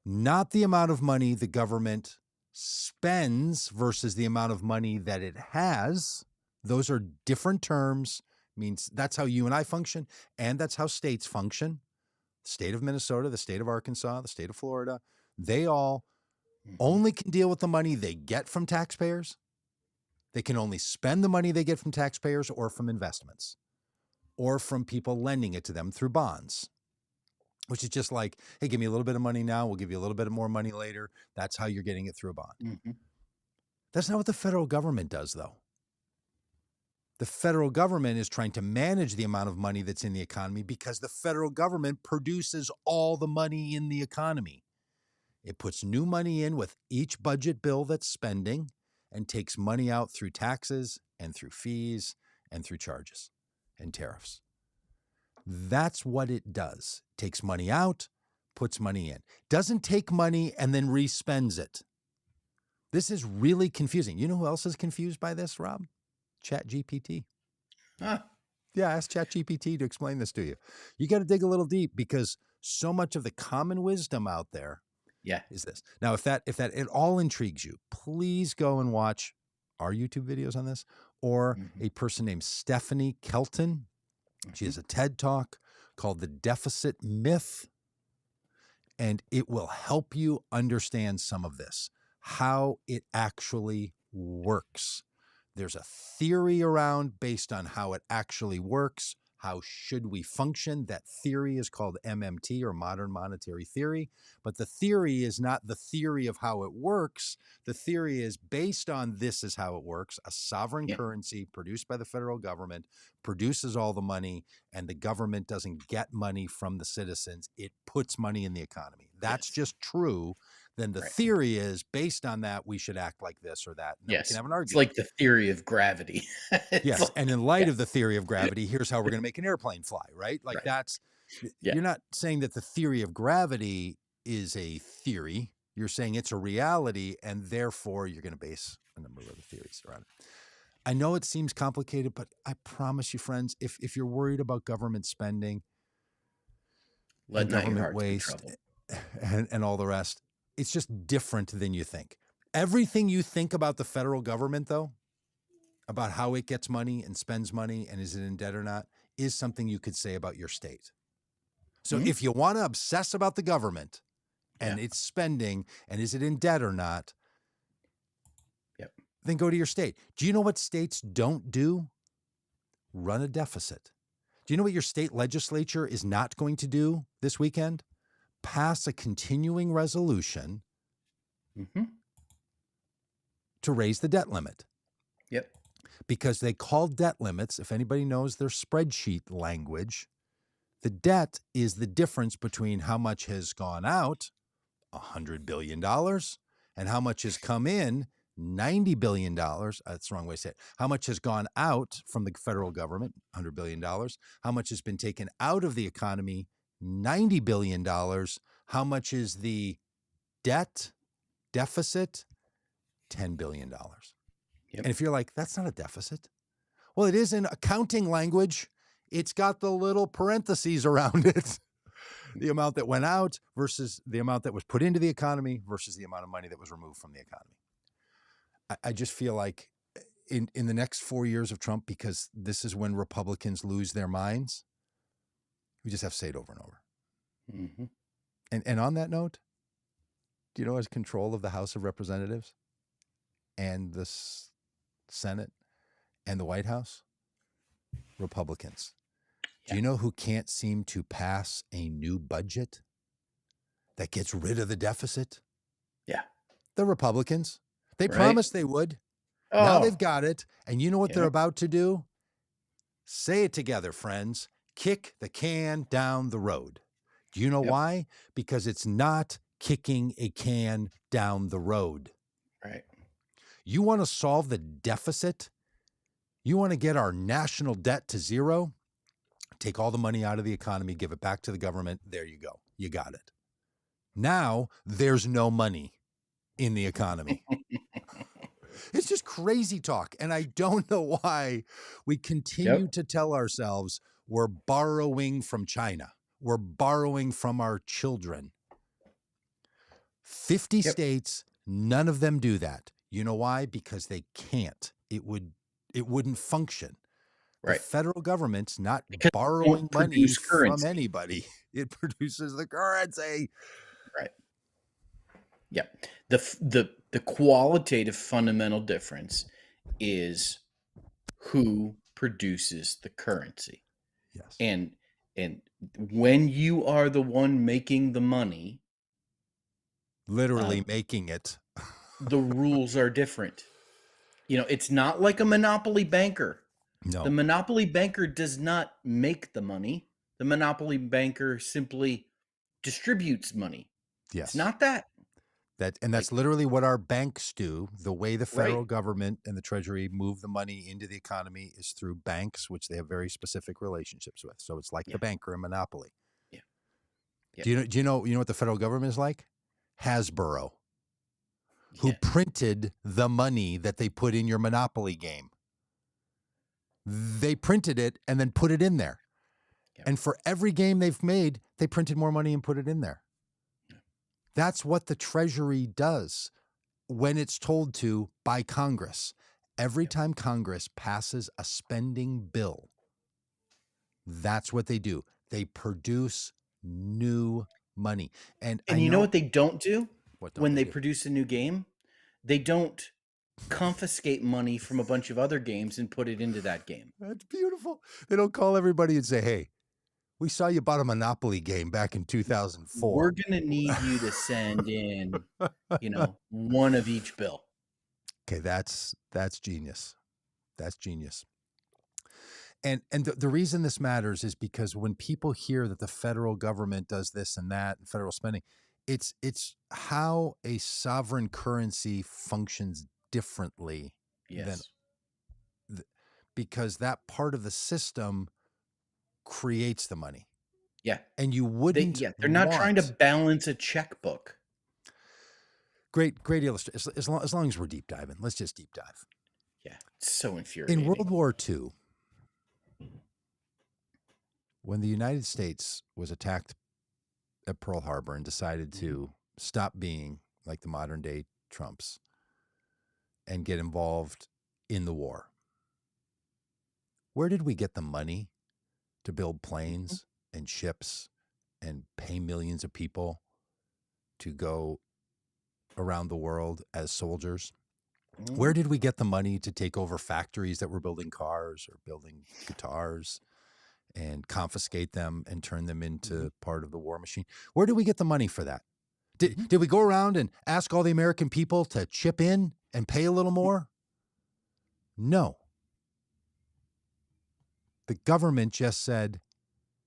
Not the amount of money the government spends versus the amount of money that it has. Those are different terms. Means that's how you and I function, and that's how states function. The state of Minnesota, the state of Arkansas, the state of Florida, they all only can deal with the money they get from taxpayers. They can only spend the money they get from taxpayers or from investments or from people lending it to them through bonds, which is just like, hey, give me a little bit of money now. We'll give you a little bit more money later. That's how you're getting it through a bond. That's not what the federal government does, though. The federal government is trying to manage the amount of money that's in the economy because the federal government produces all the money in the economy. It puts new money in with each budget bill that's spending and takes money out through taxes and through fees and through charges and tariffs. That's what it does. Takes money out, puts money in. Doesn't take money and then respends it. This is really confusing. You know who else is confused by this, Rob? ChatGPT. Yeah, ask ChatGPT to explain this to you. You got to dig a little deep because so much of the common wisdom out there is this. Now, if that it all intrigues you, please go and watch our YouTube videos on this or a person named Stephanie Kelton. She has a TED Talk called The Deficit Myth, and it will help you understand some of this, how it actually works. There's a theory around based on how it actually works. How should we function? That theory is called MMT, or modern monetary theory. But the theory is not the theory of how it works. The theory is based on this is how it works. A sovereign currency produced by the federal government produces all the money, and the government doesn't get money from the citizens. It puts money in the economy. That's just true. Then the theory is based on that, we should act like this or that. And then we can have an argument. It's like the theory of gravity. Yes. And in light of the theory of gravity, here's how we're going to make an airplane fly, right? Like that's, you're not saying that the theory of gravity is a theory. You're saying it's a reality, and therefore you're going to base a number of other theories around it. I know it seems complicated, but I promise you, friends, if you're worried about government spending Let and not your government hearts be waste troubled. and all the rest, it's just different than you think. Everything you think about the federal government, though, about how it gets money and spends money and is it in debt or not, is something you could say about your state. So if you want to obsess about the government and its spending and is it in debt or not, then go to your state. Do you know what states don't do? Run a deficit. Do you know what your state legislature is not going to do this weekend? Pass a continuing resolution to raise the debt limit. Yep. Because they call debt limits, if anybody knows their spreadsheet language, the debt is the difference between how much has gone out, $100 billion, and how much has come in, $90 billion. That's the wrong way to say it. How much has gone out from the federal government, $100 billion. How much has been taken out of the economy, $90 billion. How much is the debt deficit? $10 billion. Yep. And if you're like, that's not a deficit. Well, it is in accounting language. It's got the little parentheses around it. The amount that went out versus the amount that was put into the economy versus the amount of money that was removed from the economy. I just feel like in the next 4 years of Trump, because this is when Republicans lose their minds, we just have to say it over and over. And on that note, do you know his control of the House of Representatives and the Senate and the White House? Republicans. Do you know who can't seem to pass a new budget that gets rid of the deficit? Yeah. The Republicans. They promised they would. Now they've got it. And you know what they're about to do? Say it together, friends. Kick the can down the road. Do you know why? Because it's not kicking a can down the road. Right. You want to solve the deficit? You want to get our national debt to zero? Take all the money out of the economy, give it back to the government. There you go. You got it. Now there's no money in the economy. It's just crazy talk. And I don't know why we continue to tell ourselves we're borrowing from China. We're borrowing from our children. 50 states, none of them do that. You know why? Because they can't. It wouldn't function. Right. The federal government's not because borrowing money from currency. Anybody. It produces the currency. Right. Yeah. The qualitative fundamental difference is who produces the currency. Yes. And when you are the one making the money, literally making it, the rules are different. You know, it's not like a monopoly banker. No. The monopoly banker does not make the money. The monopoly banker simply distributes money. Yes. It's not that. That's literally what our banks do. The way the federal government and the Treasury move the money into the economy is through banks, which they have very specific relationships with. So it's like the banker in Monopoly. Yeah. Do you know what the federal government is like? Hasbro, who printed the money that they put in your Monopoly game. They printed it and then put it in there. Yep. And for every game they've made, they printed more money and put it in there. That's what the Treasury does when it's told to by Congress. Every time Congress passes a spending bill, that's what they do. They produce new money. And you know what they don't do when they do? Produce a new game? They don't confiscate money from a bunch of other games and put it into that game. That's beautiful. They don't call everybody and say, hey, we saw you bought a Monopoly game back in 2004. We're going to need you to send in, one of each bill. Okay, that's genius. That's genius. And the reason this matters is because when people hear that the federal government does this and that, and federal spending, it's how a sovereign currency functions differently than because that part of the system creates the money. Yeah. And you wouldn't. They're not trying to balance a checkbook. Great illustration. As long as we're deep diving, let's just deep dive. Yeah, it's so In infuriating. World War II, when the United States was attacked at Pearl Harbor and decided to stop being like the modern day Trumps and get involved in the war, where did we get the money to build planes and ships and pay millions of people to go around the world as soldiers? Where did we get the money to take over factories that were building cars or building guitars and confiscate them and turn them into part of the war machine? Where did we get the money for that? Did we go around and ask all the American people to chip in and pay a little more? No. The government just said,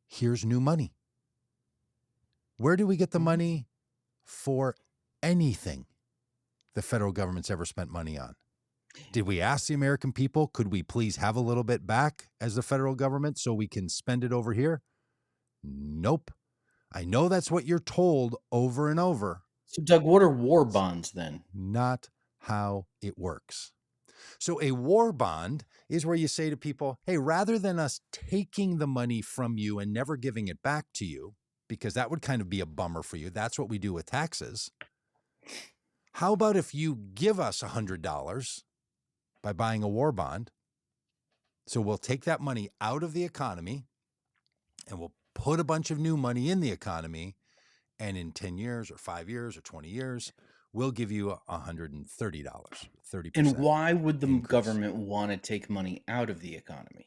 here's new money. Where do we get the money for anything the federal government's ever spent money on? Did we ask the American people, could we please have a little bit back as the federal government so we can spend it over here? Nope. I know that's what you're told over and over. So, Doug, what are war bonds then? Not how it works. So a war bond is where you say to people, hey, rather than us taking the money from you and never giving it back to you, because that would kind of be a bummer for you. That's what we do with taxes. How about if you give us $100 by buying a war bond? So we'll take that money out of the economy and we'll put a bunch of new money in the economy. And in 10 years or 5 years or 20 years, we'll give you $130, 30%. And why would the increase. Government want to take money out of the economy?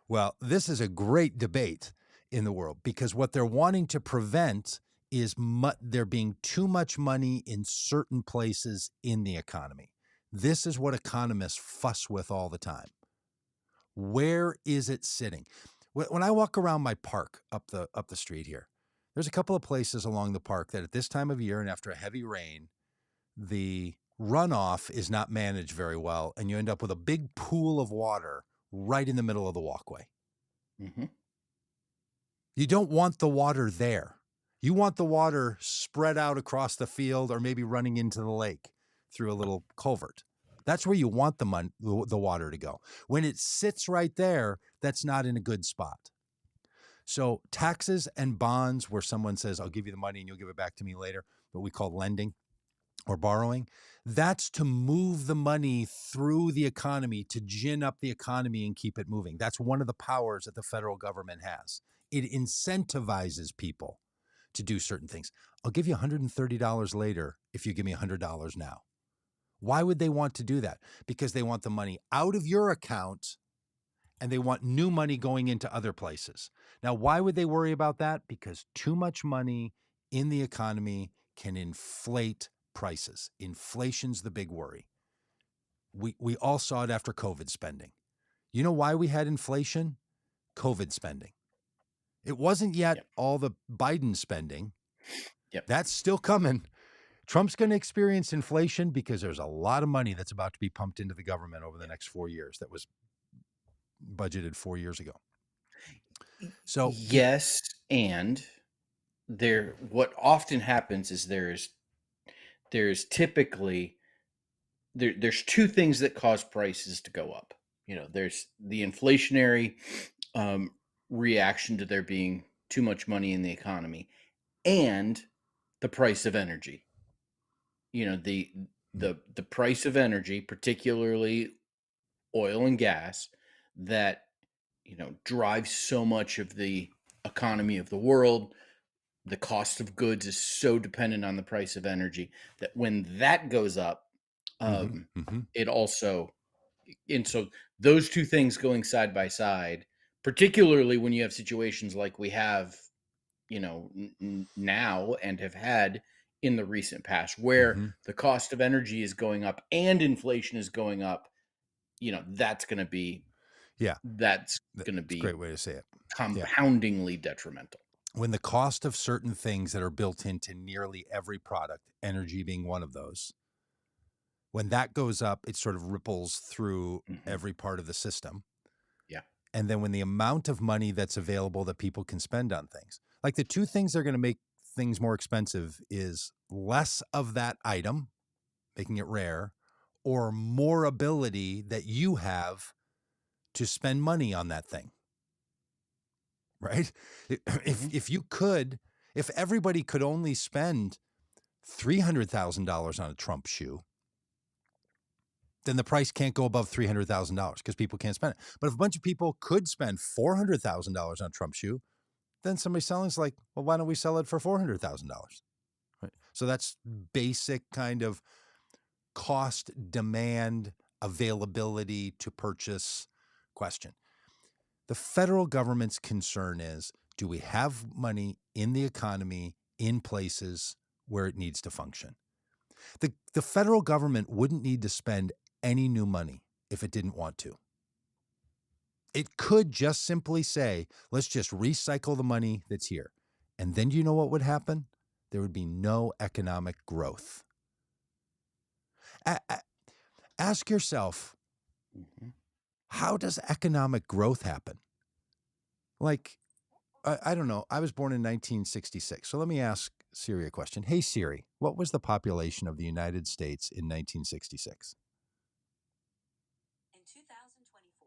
Well, this is a great debate in the world because what they're wanting to prevent is there being too much money in certain places in the economy. This is what economists fuss with all the time. Where is it sitting? When I walk around my park up the street here, there's a couple of places along the park that at this time of year and after a heavy rain, the runoff is not managed very well, and you end up with a big pool of water right in the middle of the walkway. You don't want the water there. You want the water spread out across the field or maybe running into the lake through a little culvert. That's where you want the water to go. When it sits right there, that's not in a good spot. So taxes and bonds, where someone says, I'll give you the money and you'll give it back to me later, what we call lending or borrowing, that's to move the money through the economy, to gin up the economy and keep it moving. That's one of the powers that the federal government has. It incentivizes people to do certain things. I'll give you $130 later if you give me $100 now. Why would they want to do that? Because they want the money out of your account and they want new money going into other places. Now, why would they worry about that? Because too much money in the economy can inflate prices. Inflation's the big worry. We all saw it after COVID spending. You know why we had inflation? COVID spending. It wasn't yet all the Biden spending. That's still coming. Trump's going to experience inflation because there's a lot of money that's about to be pumped into the government over the next 4 years that was budgeted 4 years ago. So yes, and what often happens is there's typically there's two things that cause prices to go up. There's the inflationary reaction to there being too much money in the economy, and the price of energy. The price of energy, particularly oil and gas, that drives so much of the economy of the world. The cost of goods is so dependent on the price of energy that when that goes up, it also, and so those two things going side by side, particularly when you have situations like we have, now and have had in the recent past, where the cost of energy is going up and inflation is going up, that's going to be, that's going to be a great way to say it. Compoundingly detrimental. When the cost of certain things that are built into nearly every product, energy being one of those, when that goes up, it sort of ripples through every part of the system. And then when the amount of money that's available that people can spend on things, like the two things that are going to make things more expensive is less of that item, making it rare, or more ability that you have to spend money on that thing. Right? If everybody could only spend $300,000 on a Trump shoe, then the price can't go above $300,000 because people can't spend it. But if a bunch of people could spend $400,000 on a Trump shoe, then somebody selling is like, well, why don't we sell it for $400,000? Right? So that's basic kind of cost, demand, availability to purchase question. The federal government's concern is, do we have money in the economy in places where it needs to function? The federal government wouldn't need to spend any new money if it didn't want to. It could just simply say, let's just recycle the money that's here. And then you know what would happen? There would be no economic growth. Ask yourself, how does economic growth happen? Like, I don't know. I was born in 1966. So let me ask Siri a question. Hey, Siri, what was the population of the United States in 1966? In 2024,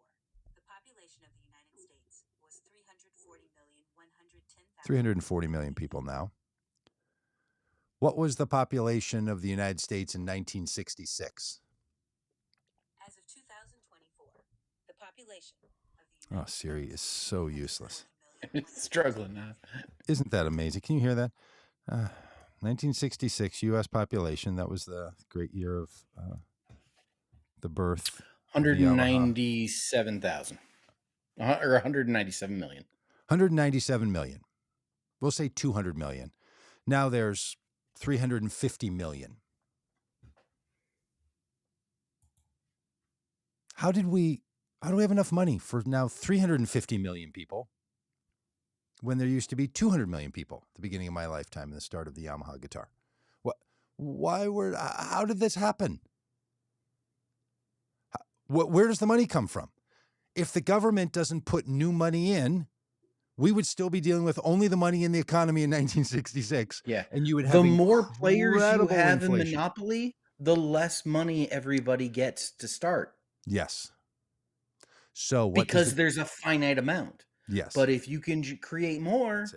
the population of the United States was 340,110,000. 340 million people now. What was the population of the United States in 1966? As of 2024, the population of the United Siri is so useless. It's struggling now. Isn't that amazing? Can you hear that? 1966 U.S. population. That was the great year of the birth. 197,000. Or 197 million. 197 million. We'll say 200 million. Now there's 350 million. How do we have enough money for now 350 million people when there used to be 200 million people at the beginning of my lifetime and the start of the Yamaha guitar? How did this happen? Where does the money come from? If the government doesn't put new money in, we would still be dealing with only the money in the economy in 1966. Yeah. And you would have the more players you incredible have inflation. in Monopoly, the less money everybody gets to start. Yes. So because there's a finite amount. Yes. But if you can create more,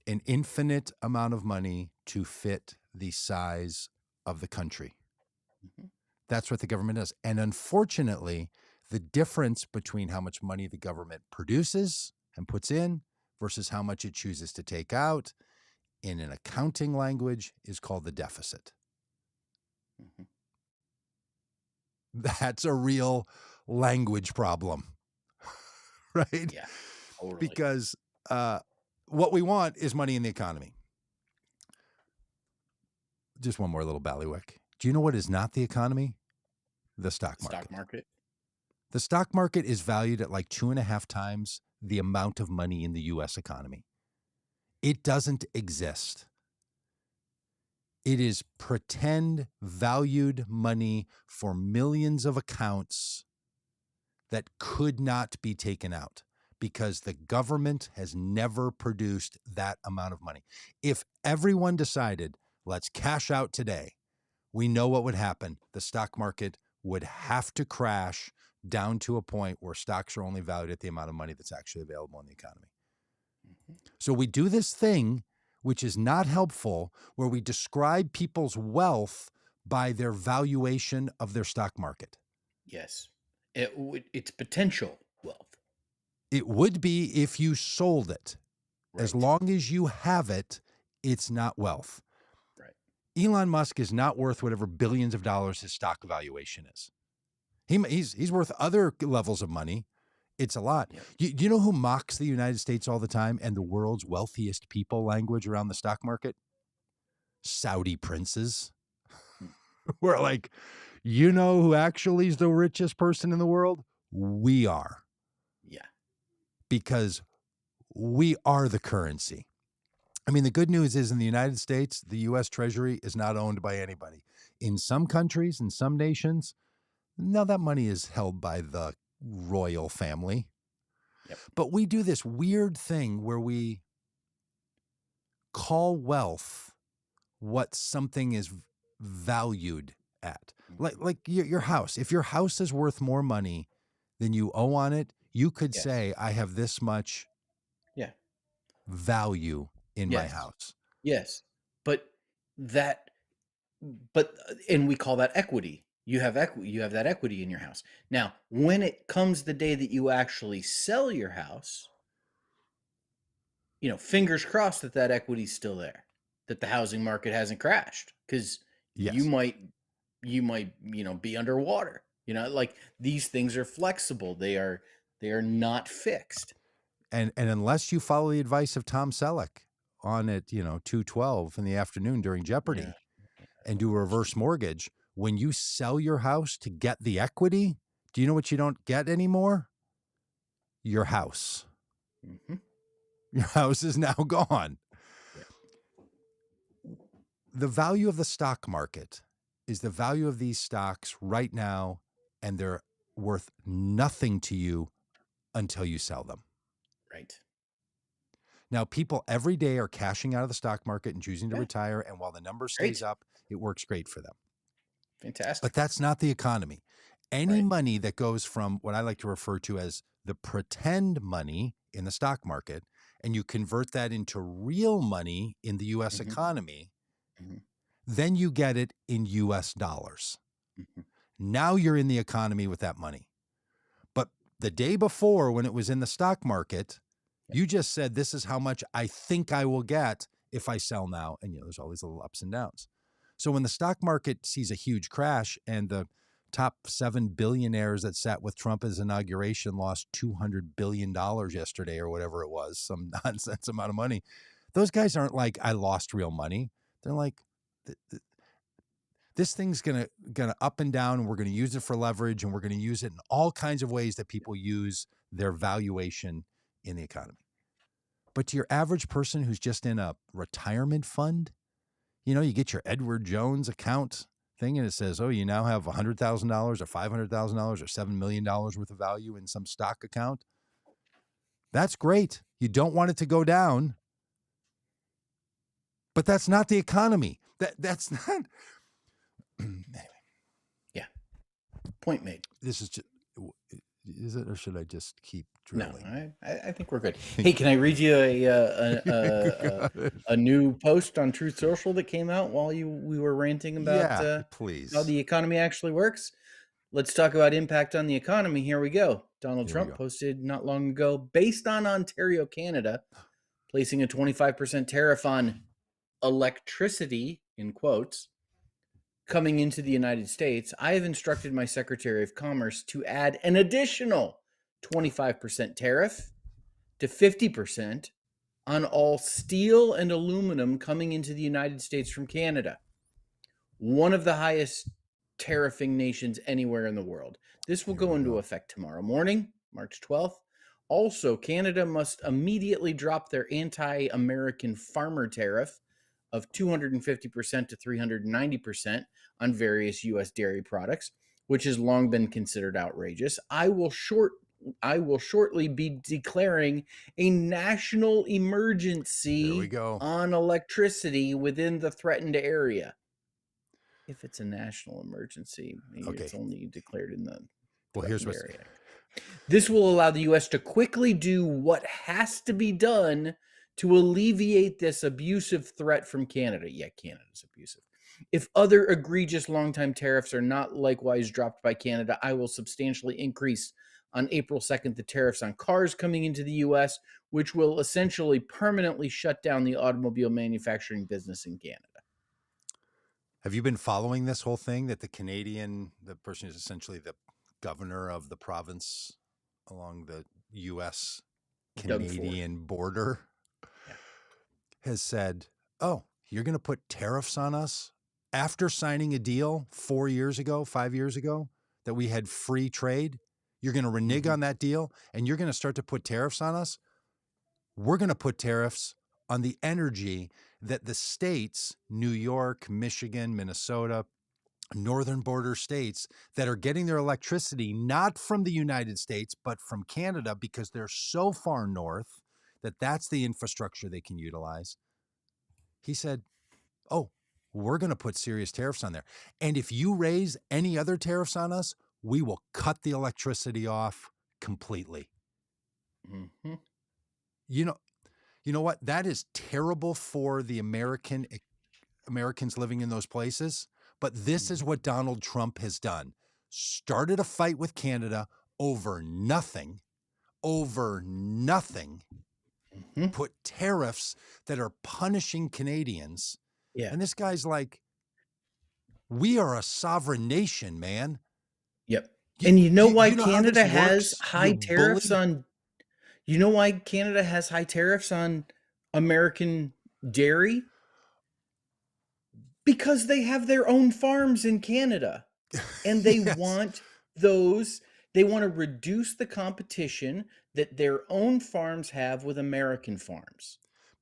an infinite amount of money to fit the size of the country. That's what the government does. And unfortunately, the difference between how much money the government produces and puts in versus how much it chooses to take out in an accounting language is called the deficit. That's a real language problem, right? Yeah, totally. Because what we want is money in the economy. Just one more little ballywick. Do you know what is not the economy? The stock market. Stock market. The stock market is valued at like 2.5 times the amount of money in the U.S. economy. It doesn't exist. It is pretend valued money for millions of accounts that could not be taken out because the government has never produced that amount of money. If everyone decided, let's cash out today, we know what would happen. The stock market would have to crash down to a point where stocks are only valued at the amount of money that's actually available in the economy. So we do this thing, which is not helpful, where we describe people's wealth by their valuation of their stock market. Yes. It's potential wealth. It would be if you sold it. Right. As long as you have it, it's not wealth. Right. Elon Musk is not worth whatever billions of dollars his stock valuation is. He's worth other levels of money. It's a lot. Yeah. You know who mocks the United States all the time and the world's wealthiest people language around the stock market? Saudi princes. We're like, you know who actually is the richest person in the world? We are. Yeah. Because we are the currency. I mean, the good news is in the United States, the U.S. Treasury is not owned by anybody. In some countries, in some nations, now that money is held by the royal family. Yep. But we do this weird thing where we call wealth what something is valued at. Like your house. If your house is worth more money than you owe on it, you could Yes. say, I have this much Yeah. value in my Yes. house. Yes. And we call that equity. You have equity. You have that equity in your house. Now, when it comes the day that you actually sell your house, fingers crossed that equity's still there, that the housing market hasn't crashed, because you Yes. might, be underwater. Like, these things are flexible. They are not fixed. And unless you follow the advice of Tom Selleck on at 2:12 in the afternoon during Jeopardy Yeah. and do a reverse mortgage, when you sell your house to get the equity, do you know what you don't get anymore? Your house. Mm-hmm. Your house is now gone. Yeah. The value of the stock market is the value of these stocks right now, and they're worth nothing to you until you sell them. Right. Now, people every day are cashing out of the stock market and choosing to Yeah. retire, and while the number Great. stays up, it works great for them. Fantastic. But that's not the economy. Any Right. money that goes from what I like to refer to as the pretend money in the stock market, and you convert that into real money in the U.S. Mhm. economy, Mhm. then you get it in U.S. dollars. Mhm. Now you're in the economy with that money. But the day before, when it was in the stock market, you just said, this is how much I think I will get if I sell now. And, there's always little ups and downs. So when the stock market sees a huge crash and the top 7 billionaires that sat with Trump at his inauguration lost $200 billion yesterday or whatever it was, some nonsense amount of money, those guys aren't like, I lost real money. They're like, this thing's gonna up and down, and we're gonna use it for leverage, and we're gonna use it in all kinds of ways that people use their valuation in the economy. But to your average person who's just in a retirement fund, you get your Edward Jones account thing, and it says, oh, you now have $100,000 or $500,000 or $7 million worth of value in some stock account. That's great. You don't want it to go down, but that's not the economy. That's not. Yeah. Point made. This is just. Is it, or should I just keep drilling? No, I think we're good. Hey, can I read you a new post on Truth Social that came out while we were ranting about please. how the economy actually works? Let's talk about impact on the economy. Here we go. Donald Trump posted not long ago, based on Ontario, Canada, placing a 25% tariff on electricity, in quotes, coming into the United States, I have instructed my Secretary of Commerce to add an additional 25% tariff to 50% on all steel and aluminum coming into the United States from Canada, one of the highest tariffing nations anywhere in the world. This will go into effect tomorrow morning, March 12th. Also, Canada must immediately drop their anti-American farmer tariff of 250% to 390% on various U.S. dairy products, which has long been considered outrageous. I will shortly be declaring a national emergency on electricity within the threatened area. If it's a national emergency, maybe it's only declared in the threatened area. This will allow the U.S. to quickly do what has to be done to alleviate this abusive threat from Canada. Yeah, Canada's abusive. If other egregious long-time tariffs are not likewise dropped by Canada, I will substantially increase on April 2nd the tariffs on cars coming into the U.S., which will essentially permanently shut down the automobile manufacturing business in Canada. Have you been following this whole thing that the person who's essentially the governor of the province along the U.S. Canadian border has said, oh, you're going to put tariffs on us after signing a deal 5 years ago, that we had free trade? You're going to renege on that deal and you're going to start to put tariffs on us? We're going to put tariffs on the energy that the states, New York, Michigan, Minnesota, northern border states that are getting their electricity not from the United States, but from Canada, because they're so far north that that's the infrastructure they can utilize. He said, oh, we're going to put serious tariffs on there. And if you raise any other tariffs on us, we will cut the electricity off completely. Mm-hmm. You know what? That is terrible for the Americans living in those places. But this is what Donald Trump has done. Started a fight with Canada over nothing, put tariffs that are punishing Canadians. Yeah. And this guy's like, we are a sovereign nation, man. Yep. And you know why Canada this has works? high tariffs on, you know why Canada has high tariffs on American dairy? Because they have their own farms in Canada. And they Yes. want those, they want to reduce the competition that their own farms have with American farms.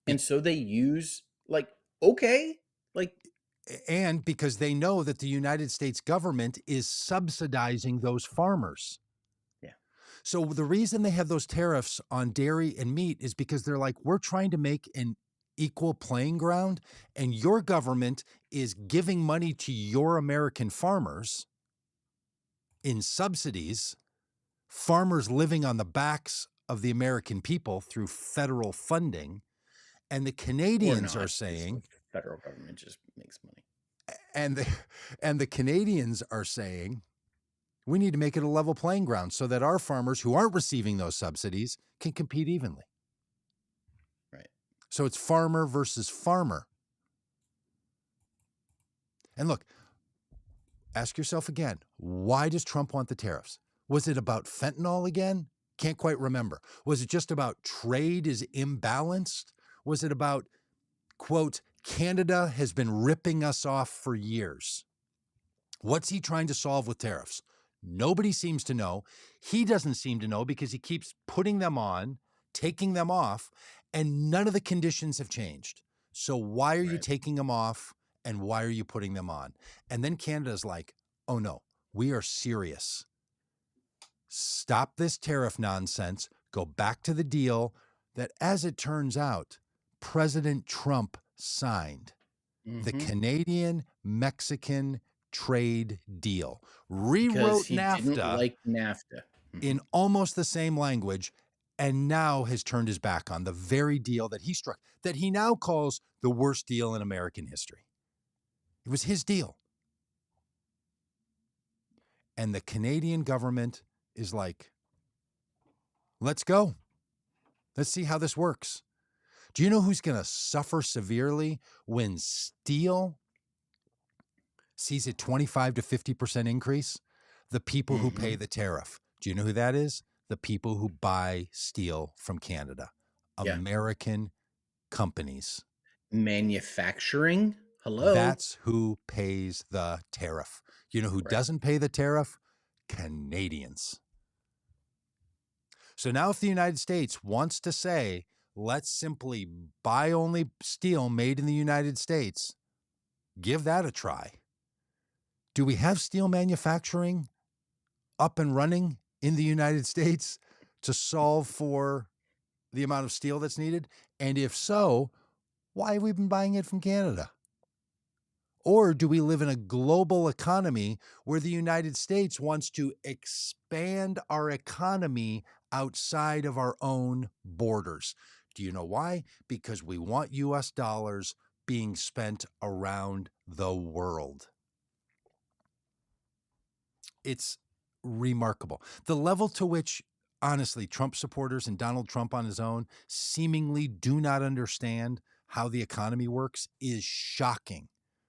And so they use, like, okay, like, and because they know that the United States government is subsidizing those farmers. Yeah. So the reason they have those tariffs on dairy and meat is because they're like, we're trying to make an equal playing ground, and your government is giving money to your American farmers in subsidies, farmers living on the backs of the American people through federal funding. And the Canadians are saying, the federal government just makes money. And the Canadians are saying, we need to make it a level playing ground so that our farmers who aren't receiving those subsidies can compete evenly. Right. So it's farmer versus farmer. And look, ask yourself again, why does Trump want the tariffs? Was it about fentanyl again? Can't quite remember. Was it just about trade is imbalanced? Was it about, quote, Canada has been ripping us off for years? What's he trying to solve with tariffs? Nobody seems to know. He doesn't seem to know because he keeps putting them on, taking them off, and none of the conditions have changed. So why are you taking them off and why are you putting them on? And then Canada's like, oh no, we are serious. Stop this tariff nonsense. Go back to the deal that, as it turns out, President Trump signed. The Canadian-Mexican trade deal. Rewrote NAFTA, didn't like NAFTA in almost the same language, and now has turned his back on the very deal that he struck, that he now calls the worst deal in American history. It was his deal. And the Canadian government is like, let's go. Let's see how this works. Do you know who's going to suffer severely when steel sees a 25 to 50% increase? The people who pay the tariff. Do you know who that is? The people who buy steel from Canada. American companies. Manufacturing? Hello? That's who pays the tariff. You know who doesn't pay the tariff? Canadians. So now if the United States wants to say, let's simply buy only steel made in the United States, give that a try. Do we have steel manufacturing up and running in the United States to solve for the amount of steel that's needed? And if so, why have we been buying it from Canada? Or do we live in a global economy where the United States wants to expand our economy outside of our own borders? Do you know why? Because we want US dollars being spent around the world. It's remarkable. The level to which, honestly, Trump supporters and Donald Trump on his own seemingly do not understand how the economy works is shocking.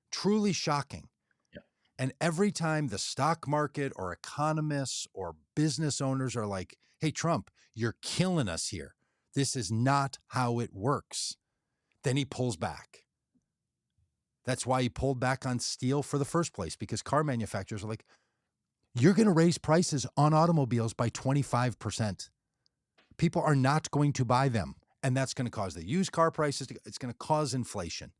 Truly shocking. Yeah. And every time the stock market or economists or business owners are like, hey, Trump, you're killing us here. This is not how it works. Then he pulls back. That's why he pulled back on steel for the first place, because car manufacturers are like, you're going to raise prices on automobiles by 25%. People are not going to buy them. And that's going to cause the used car prices. It's going to cause inflation.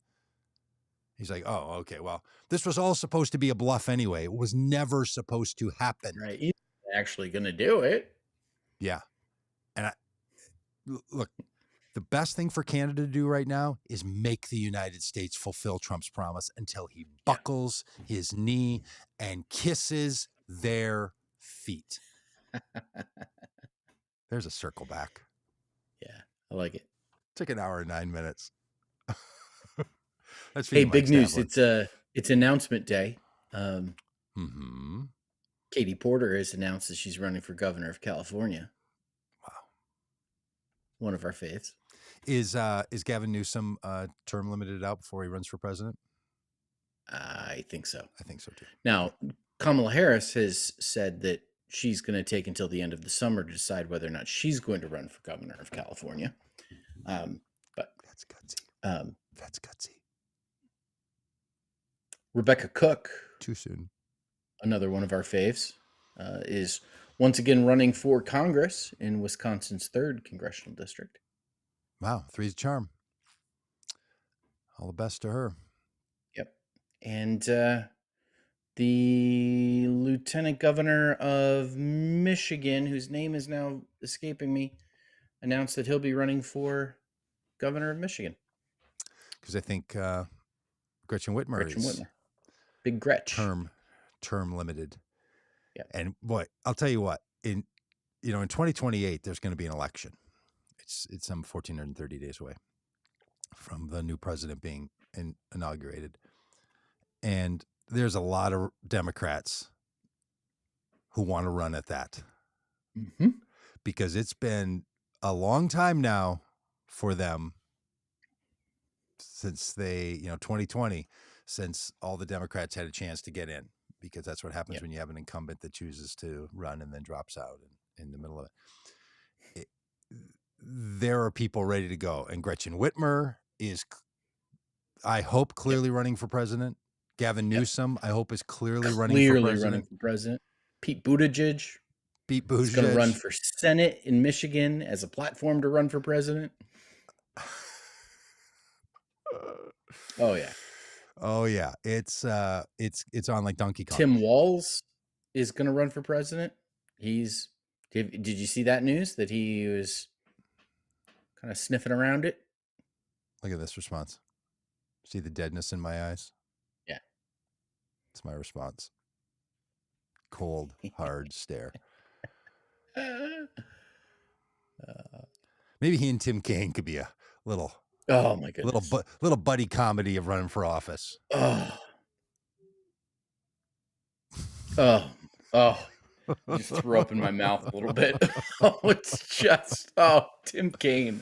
He's like, oh, okay, well, this was all supposed to be a bluff anyway. It was never supposed to happen. Right. He's actually going to do it. Yeah. And look, The best thing for Canada to do right now is make the United States fulfill Trump's promise until he buckles his knee and kisses their feet. There's a circle back. Yeah, I like it. Took an hour and 9 minutes. That's Hey, big news! It's announcement day. Katie Porter has announced that she's running for governor of California. Wow, one of our faves. Is Gavin Newsom term limited out before he runs for president? I think so. I think so too. Now, Kamala Harris has said that she's going to take until the end of the summer to decide whether or not she's going to run for governor of California. But that's gutsy. That's gutsy. Rebecca Cook, too soon, another one of our faves, is once again running for Congress in Wisconsin's 3rd congressional district. Wow, three's a charm. All the best to her. Yep. And the lieutenant governor of Michigan, whose name is now escaping me, announced that he'll be running for governor of Michigan. Because I think Gretchen Whitmer is Big Gretch. Term limited. Yeah. And boy, I'll tell you what, in 2028, there's going to be an election. It's some 1,430 days away from the new president being inaugurated. And there's a lot of Democrats who want to run at that. Mm-hmm. Because it's been a long time now for them since 2020, since all the Democrats had a chance to get in, because that's what happens when you have an incumbent that chooses to run and then drops out in the middle of it. There are people ready to go. And Gretchen Whitmer is, I hope, clearly running for president. Gavin Newsom, I hope, is clearly running for president. Pete Buttigieg is going to run for Senate in Michigan as a platform to run for president. Oh yeah. Oh yeah. It's on like Donkey Kong. Tim Walz is going to run for president. Did you see that news that he was kind of sniffing around it? Look at this response. See the deadness in my eyes? Yeah. It's my response. Cold, hard stare. Maybe he and Tim Kaine could be a little. Oh my goodness. Little buddy comedy of running for office. Oh. I just threw up in my mouth a little bit. It's just Tim Kaine.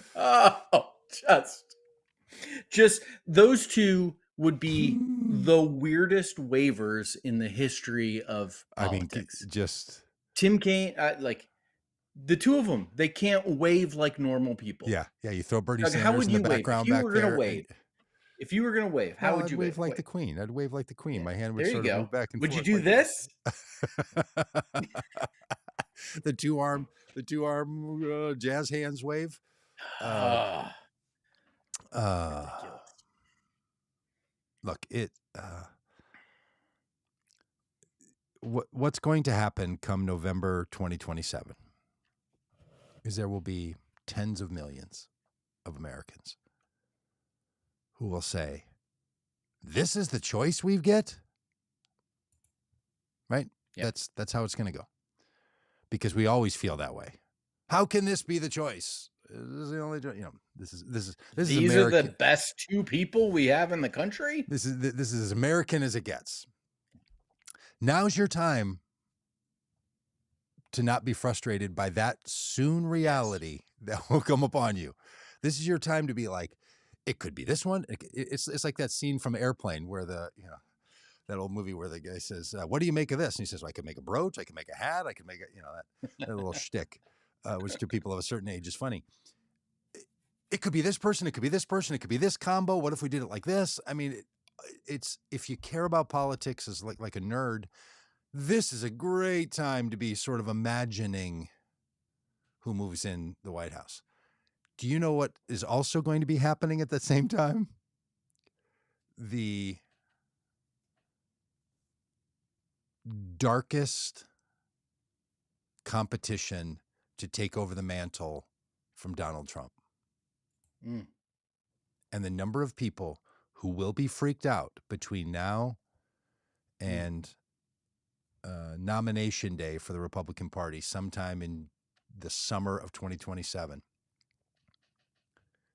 Just those two would be the weirdest waivers in the history of politics. I mean, just Tim Kaine, like the two of them, they can't wave like normal people. Yeah. You throw Bernie Sanders in the background back there. If you were going to wave, how would you wave? Like the Queen. I'd wave like the Queen. My hand would there sort you of go. move back and would forth. You do this? The two arm jazz hands wave. Look, what's going to happen come November 2027 is there will be tens of millions of Americans who will say, this is the choice we get, right? Yep. That's how it's going to go, because we always feel that way. How can this be the choice? This is the only, this is These American. Are the best two people we have in the country. This is as American as it gets. Now's your time to not be frustrated by that soon reality that will come upon you. This is your time to be like, it could be this one. It's like that scene from Airplane where that old movie where the guy says, what do you make of this? And he says, well, I could make a brooch. I can make a hat. I can make that little shtick, which to people of a certain age is funny. It could be this person. It could be this person. It could be this combo. What if we did it like this? I mean, it's if you care about politics as like a nerd, this is a great time to be sort of imagining who moves in the White House. Do you know what is also going to be happening at the same time? The darkest competition to take over the mantle from Donald Trump. Mm. And the number of people who will be freaked out between now and nomination day for the Republican Party sometime in the summer of 2027,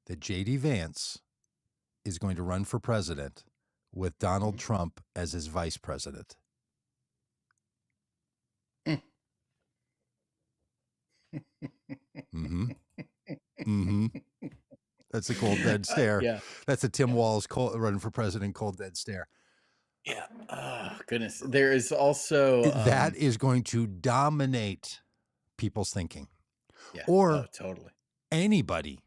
that J.D. Vance is going to run for president with Donald Trump as his vice president. That's a cold, dead stare. Yeah. That's a Tim Walz running for president, cold, dead stare. Yeah. Oh, goodness. There is also... that is going to dominate people's thinking. Yeah. Or totally. anybody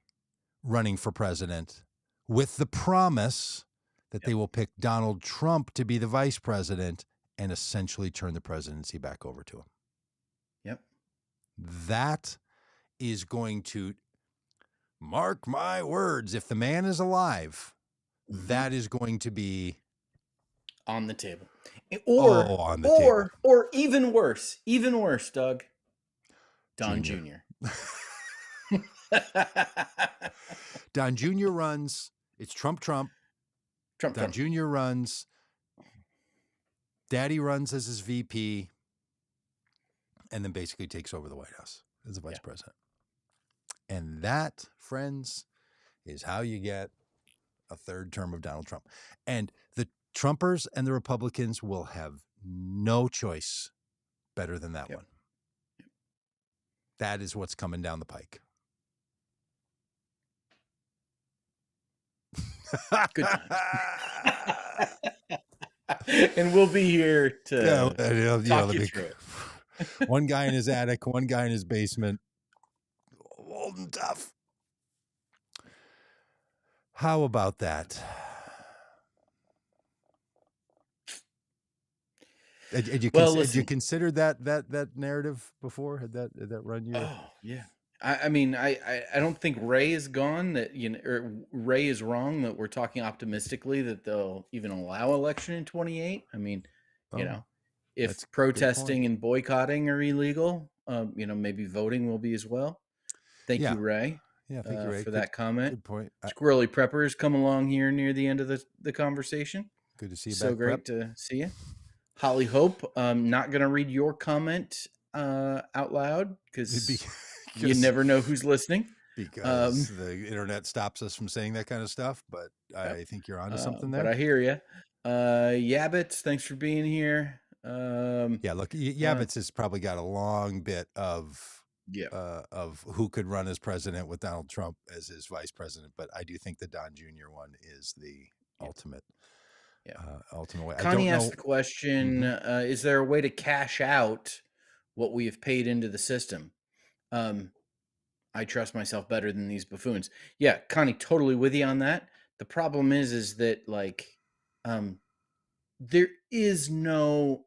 running for president with the promise that they will pick Donald Trump to be the vice president and essentially turn the presidency back over to him. Yep. That is going to, mark my words, if the man is alive, that is going to be on the table. Or even worse, Doug, Don Jr. Don Jr. runs. It's Trump. Don Jr. runs. Daddy runs as his VP, and then basically takes over the White House as the vice president. And that, friends, is how you get a third term of Donald Trump. And the Trumpers and the Republicans will have no choice better than that one. That is what's coming down the pike. Good times. And we'll be here to talk you through it. One guy in his attic, one guy in his basement. Old and tough. How about that? Had you considered that narrative before? Had that run you? Oh yeah. I mean, I don't think Ray is gone. That or Ray is wrong that we're talking optimistically that they'll even allow election in 2028. I mean, if protesting and boycotting are illegal, maybe voting will be as well. Thank you, Ray. Yeah, thank you, Ray, for that comment. Good point. Squirrely Preppers come along here near the end of the conversation. Good to see you. So great to see you. Holly Hope, not going to read your comment out loud because you never know who's listening. Because the internet stops us from saying that kind of stuff, but I think you're onto something there. But I hear you. Yabbits, thanks for being here. Look, Yabbits has probably got a long bit of who could run as president with Donald Trump as his vice president, but I do think the Don Jr. one is the ultimate. Ultimate way. Connie asked the question, is there a way to cash out what we have paid into the system? I trust myself better than these buffoons. Yeah, Connie, totally with you on that. The problem is that there is no,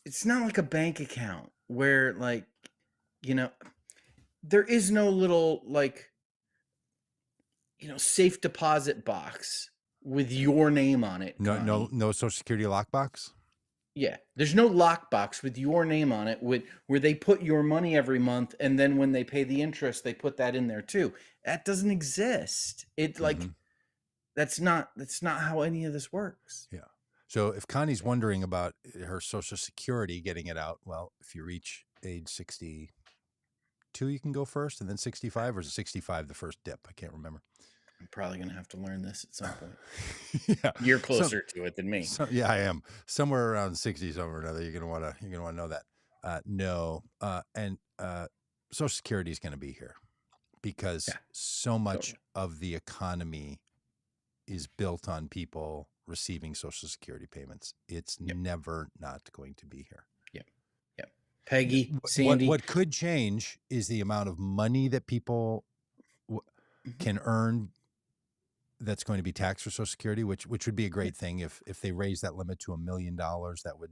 it's not like a bank account where there is no little safe deposit box with your name on it. No Social Security lockbox. Yeah, there's no lockbox with your name on it where they put your money every month, and then when they pay the interest, they put that in there too. That doesn't exist. It that's not how any of this works. Yeah. So if Connie's wondering about her Social Security getting it out, well, if you reach age 62, you can go first, and then 65, or is it 65 the first dip? I can't remember. I'm probably going to have to learn this at some point. You're closer to it than me. I am. Somewhere around 60, somewhere or another. You're going to want to know that. No. And Social Security is going to be here because so much of the economy is built on people receiving Social Security payments. It's never not going to be here. Yep. Peggy, Sandy. What could change is the amount of money that people can earn that's going to be taxed for Social Security, which would be a great thing if they raise that limit to $1 million. That would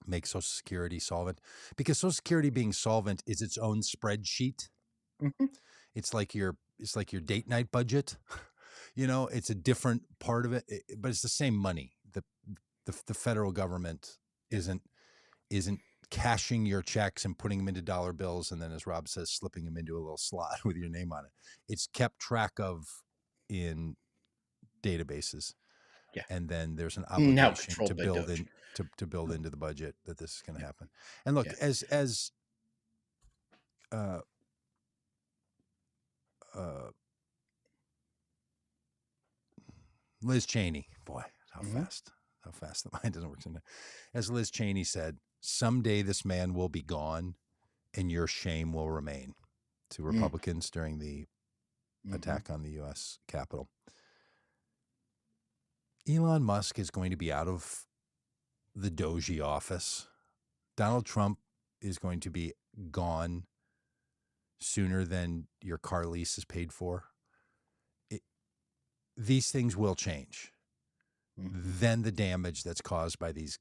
make Social Security solvent, because Social Security being solvent is its own spreadsheet. It's like your date night budget. It's a different part of it, but it's the same money. The federal government isn't cashing your checks and putting them into dollar bills, and then, as Rob says, slipping them into a little slot with your name on it. It's kept track of in databases. Yeah. And then there's an Now obligation controlled to by build Doge. build into the budget that this is going to happen. And look, Yeah. as Liz Cheney, boy, how fast the mind doesn't work sometimes. As Liz Cheney said, someday this man will be gone and your shame will remain, to Republicans during the attack on the U.S. Capitol. Elon Musk is going to be out of the Doge office. Donald Trump is going to be gone sooner than your car lease is paid for. These things will change. Then the damage that's caused by these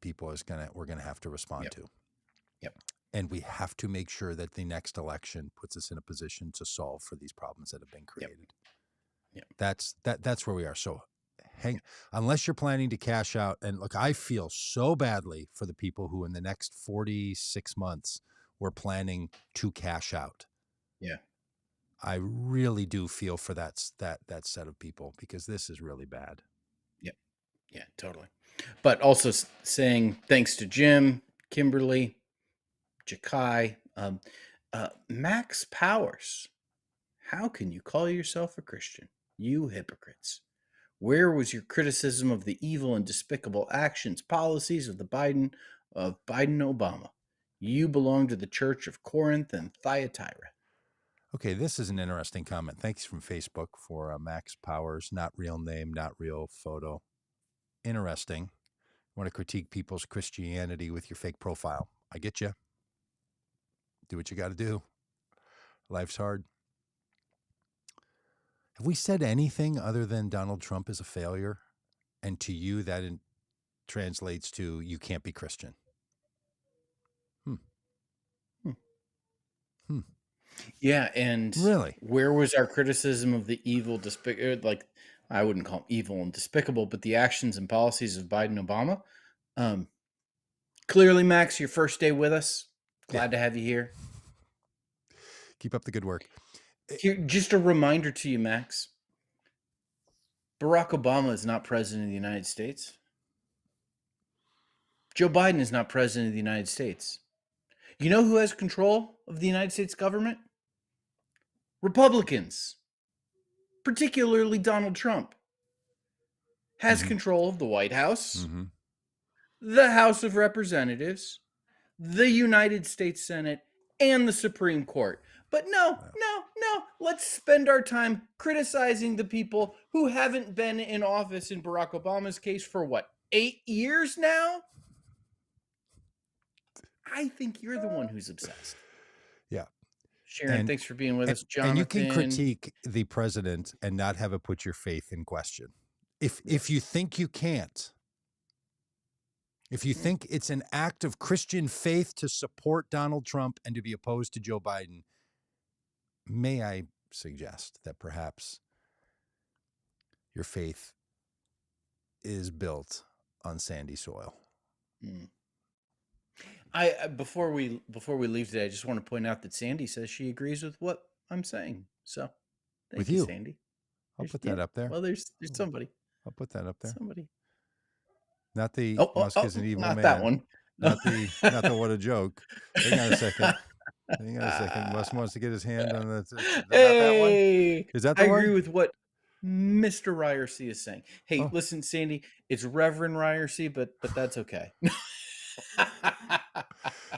people we're gonna have to respond to. Yep. And we have to make sure that the next election puts us in a position to solve for these problems that have been created. Yep. That's where we are. So unless you're planning to cash out, and look, I feel so badly for the people who in the next 46 months were planning to cash out. Yeah. I really do feel for that set of people, because this is really bad. Yep. Yeah, totally. But also saying thanks to Jim, Kimberly, Jakai, Max Powers. How can you call yourself a Christian? You hypocrites. Where was your criticism of the evil and despicable actions, policies of Biden Obama? You belong to the Church of Corinth and Thyatira. Okay, this is an interesting comment. Thanks from Facebook for Max Powers. Not real name, not real photo. Interesting. Want to critique people's Christianity with your fake profile. I get you. Do what you got to do. Life's hard. Have we said anything other than Donald Trump is a failure? And to you, that translates to you can't be Christian. Yeah, and really, where was our criticism of the evil, like, I wouldn't call them evil and despicable, but the actions and policies of Biden Obama? Clearly, Max, your first day with us. Glad to have you here. Keep up the good work. Here, just a reminder to you, Max. Barack Obama is not president of the United States. Joe Biden is not president of the United States. You know who has control of the United States government? Republicans, particularly Donald Trump, has control of the White House, the House of Representatives, the United States Senate, and the Supreme Court. But no, let's spend our time criticizing the people who haven't been in office in Barack Obama's case for 8 years now? I think you're the one who's obsessed. Yeah. Sharon, thanks for being with us. Jonathan. And you can critique the president and not have it put your faith in question. If you think you can't, if you think it's an act of Christian faith to support Donald Trump and to be opposed to Joe Biden, may I suggest that perhaps your faith is built on sandy soil. Before we leave today, I just want to point out that Sandy says she agrees with what I'm saying. So, thank you, Sandy. I'll put that up there. Well, there's somebody. I'll put that up there. Somebody. Not the Musk is an evil not man. That one. Not the what a joke. Hang on a second. Musk wants to get his hand on the. That one? Is that the one? I agree with what Mr. Ryerse is saying. Hey, listen, Sandy, it's Reverend Ryerse, but that's okay.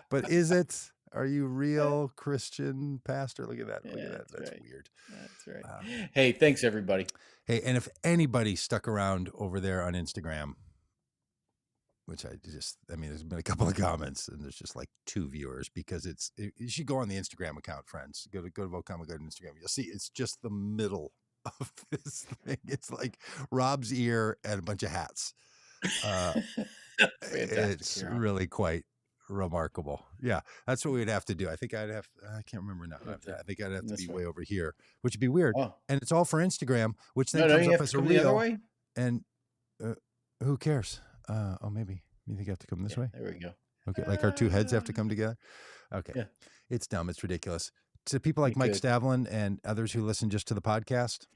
But is it? Are you real Christian pastor? Look at that. Look at that. That's right. Weird. That's right. Hey, thanks everybody. Hey, and if anybody stuck around over there on Instagram, which there's been a couple of comments and there's just like 2 viewers, because you should go on the Instagram account, friends. Go to Vocom, go to Instagram. You'll see it's just the middle of this thing. It's like Rob's ear and a bunch of hats. It's really quite remarkable. Yeah, that's what we'd have to do. I think I can't remember now. I think I'd have to be way over here, which would be weird. And it's all for Instagram, which then comes up as a reel. The other way? And who cares? Maybe you think I have to come this way? There we go. Okay, like our two heads have to come together. Okay, Yeah. it's dumb. It's ridiculous. To people like It Mike could. Stavlin and others who listen just to the podcast,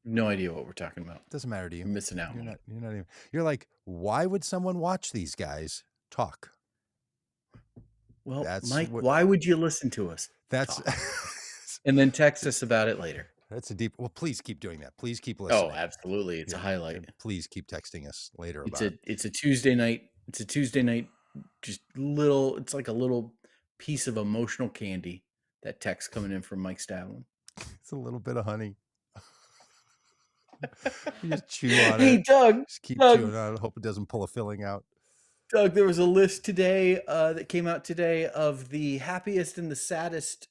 No idea what we're talking about. doesn't matter to you. You're missing out You're on not. it. You're not even. You're like, why would someone watch these guys talk? Well, That's Mike, what- why would you listen to us? That's talk? And then text us about it later. that's a deep. Well, please keep doing that. Please keep Oh, listening. absolutely. It's a highlight. And please keep texting us later It's about. it's a Tuesday night. It's a Tuesday night. Just little. It's like a little piece of emotional candy. That text coming in from Mike Stavlin. It's a little bit of honey. You just chew on Hey, it. Doug. Just keep Doug. chewing on it. Hope it doesn't pull a filling out. Doug, there was a list today that came out today of the happiest and the saddest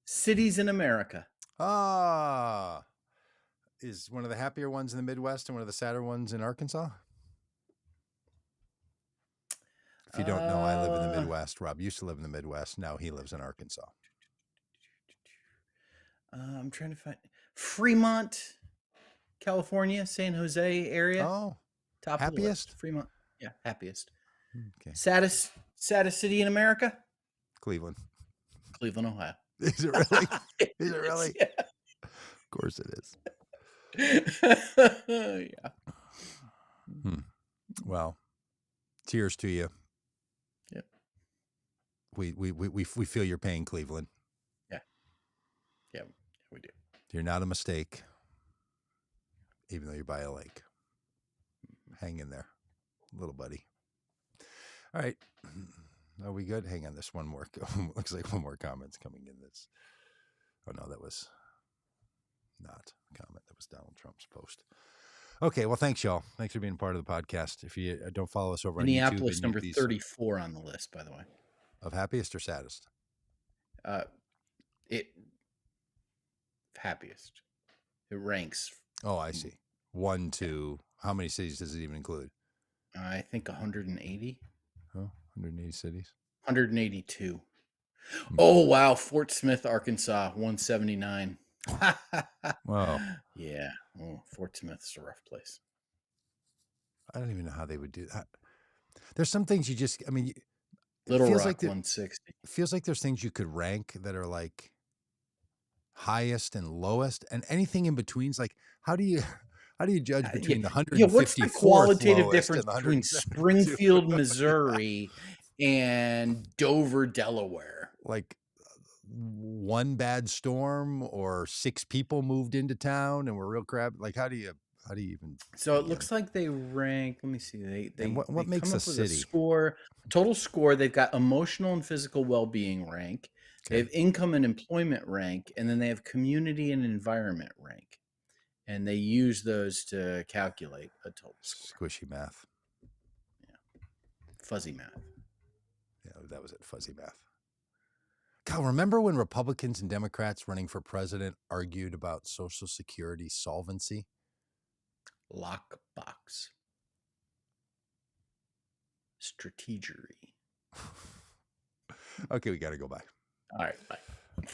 cities in America. Ah, is one of the happier ones in the Midwest and one of the sadder ones in Arkansas? If you don't know, I live in the Midwest. Rob used to live in the Midwest. Now he lives in Arkansas. I'm trying to find Fremont, California, San Jose area. Oh, Top of the happiest? list. Fremont. Yeah, happiest. okay. Saddest city in America? Cleveland. Cleveland, Ohio. Is it really? Is it Yes, really? yeah. Of course it is. Yeah. Well, cheers to you. Yep. We feel your pain, Cleveland. Yeah, we do. You're not a mistake, even though you're by a lake. Hang in there, little buddy. All right. Are we good? Hang on. There's one more. Looks like one more comment's coming in. That's. Oh no, that was not a comment. That was Donald Trump's post. Okay. Well, thanks, y'all. Thanks for being part of the podcast. If you don't follow us over on YouTube, Minneapolis, and number these 34 on the list, by the way. of happiest or saddest. It happiest. It ranks. Oh, I see. 1, 2. How many cities does it even include? I think 180. Oh, 180 cities. 182. Oh wow, Fort Smith, Arkansas, 179. Wow. Yeah. Oh, Fort Smith's a rough place. I don't even know how they would do that. There's some things you just. I mean, it Little feels Rock, like 160. it feels like there's things you could rank that are like highest and lowest, and anything in between's like, how do you judge between the 154th Yeah, what's the qualitative lowest difference and the between 172nd? Springfield, Missouri, and Dover, Delaware? Like one bad storm or 6 people moved into town and were real crap. Like how do you even? So it begin? looks like they rank. Let me see. They And what they makes come a up with city? score, total score. They've got emotional and physical well-being rank. They Okay. have income and employment rank, and then they have community and environment rank. And they use those to calculate a total score. Squishy math. Fuzzy math. Yeah, that was it. Fuzzy math. God, remember when Republicans and Democrats running for president argued about Social Security solvency? Lockbox. Strategery. Okay, we got to go. Bye. All right, bye.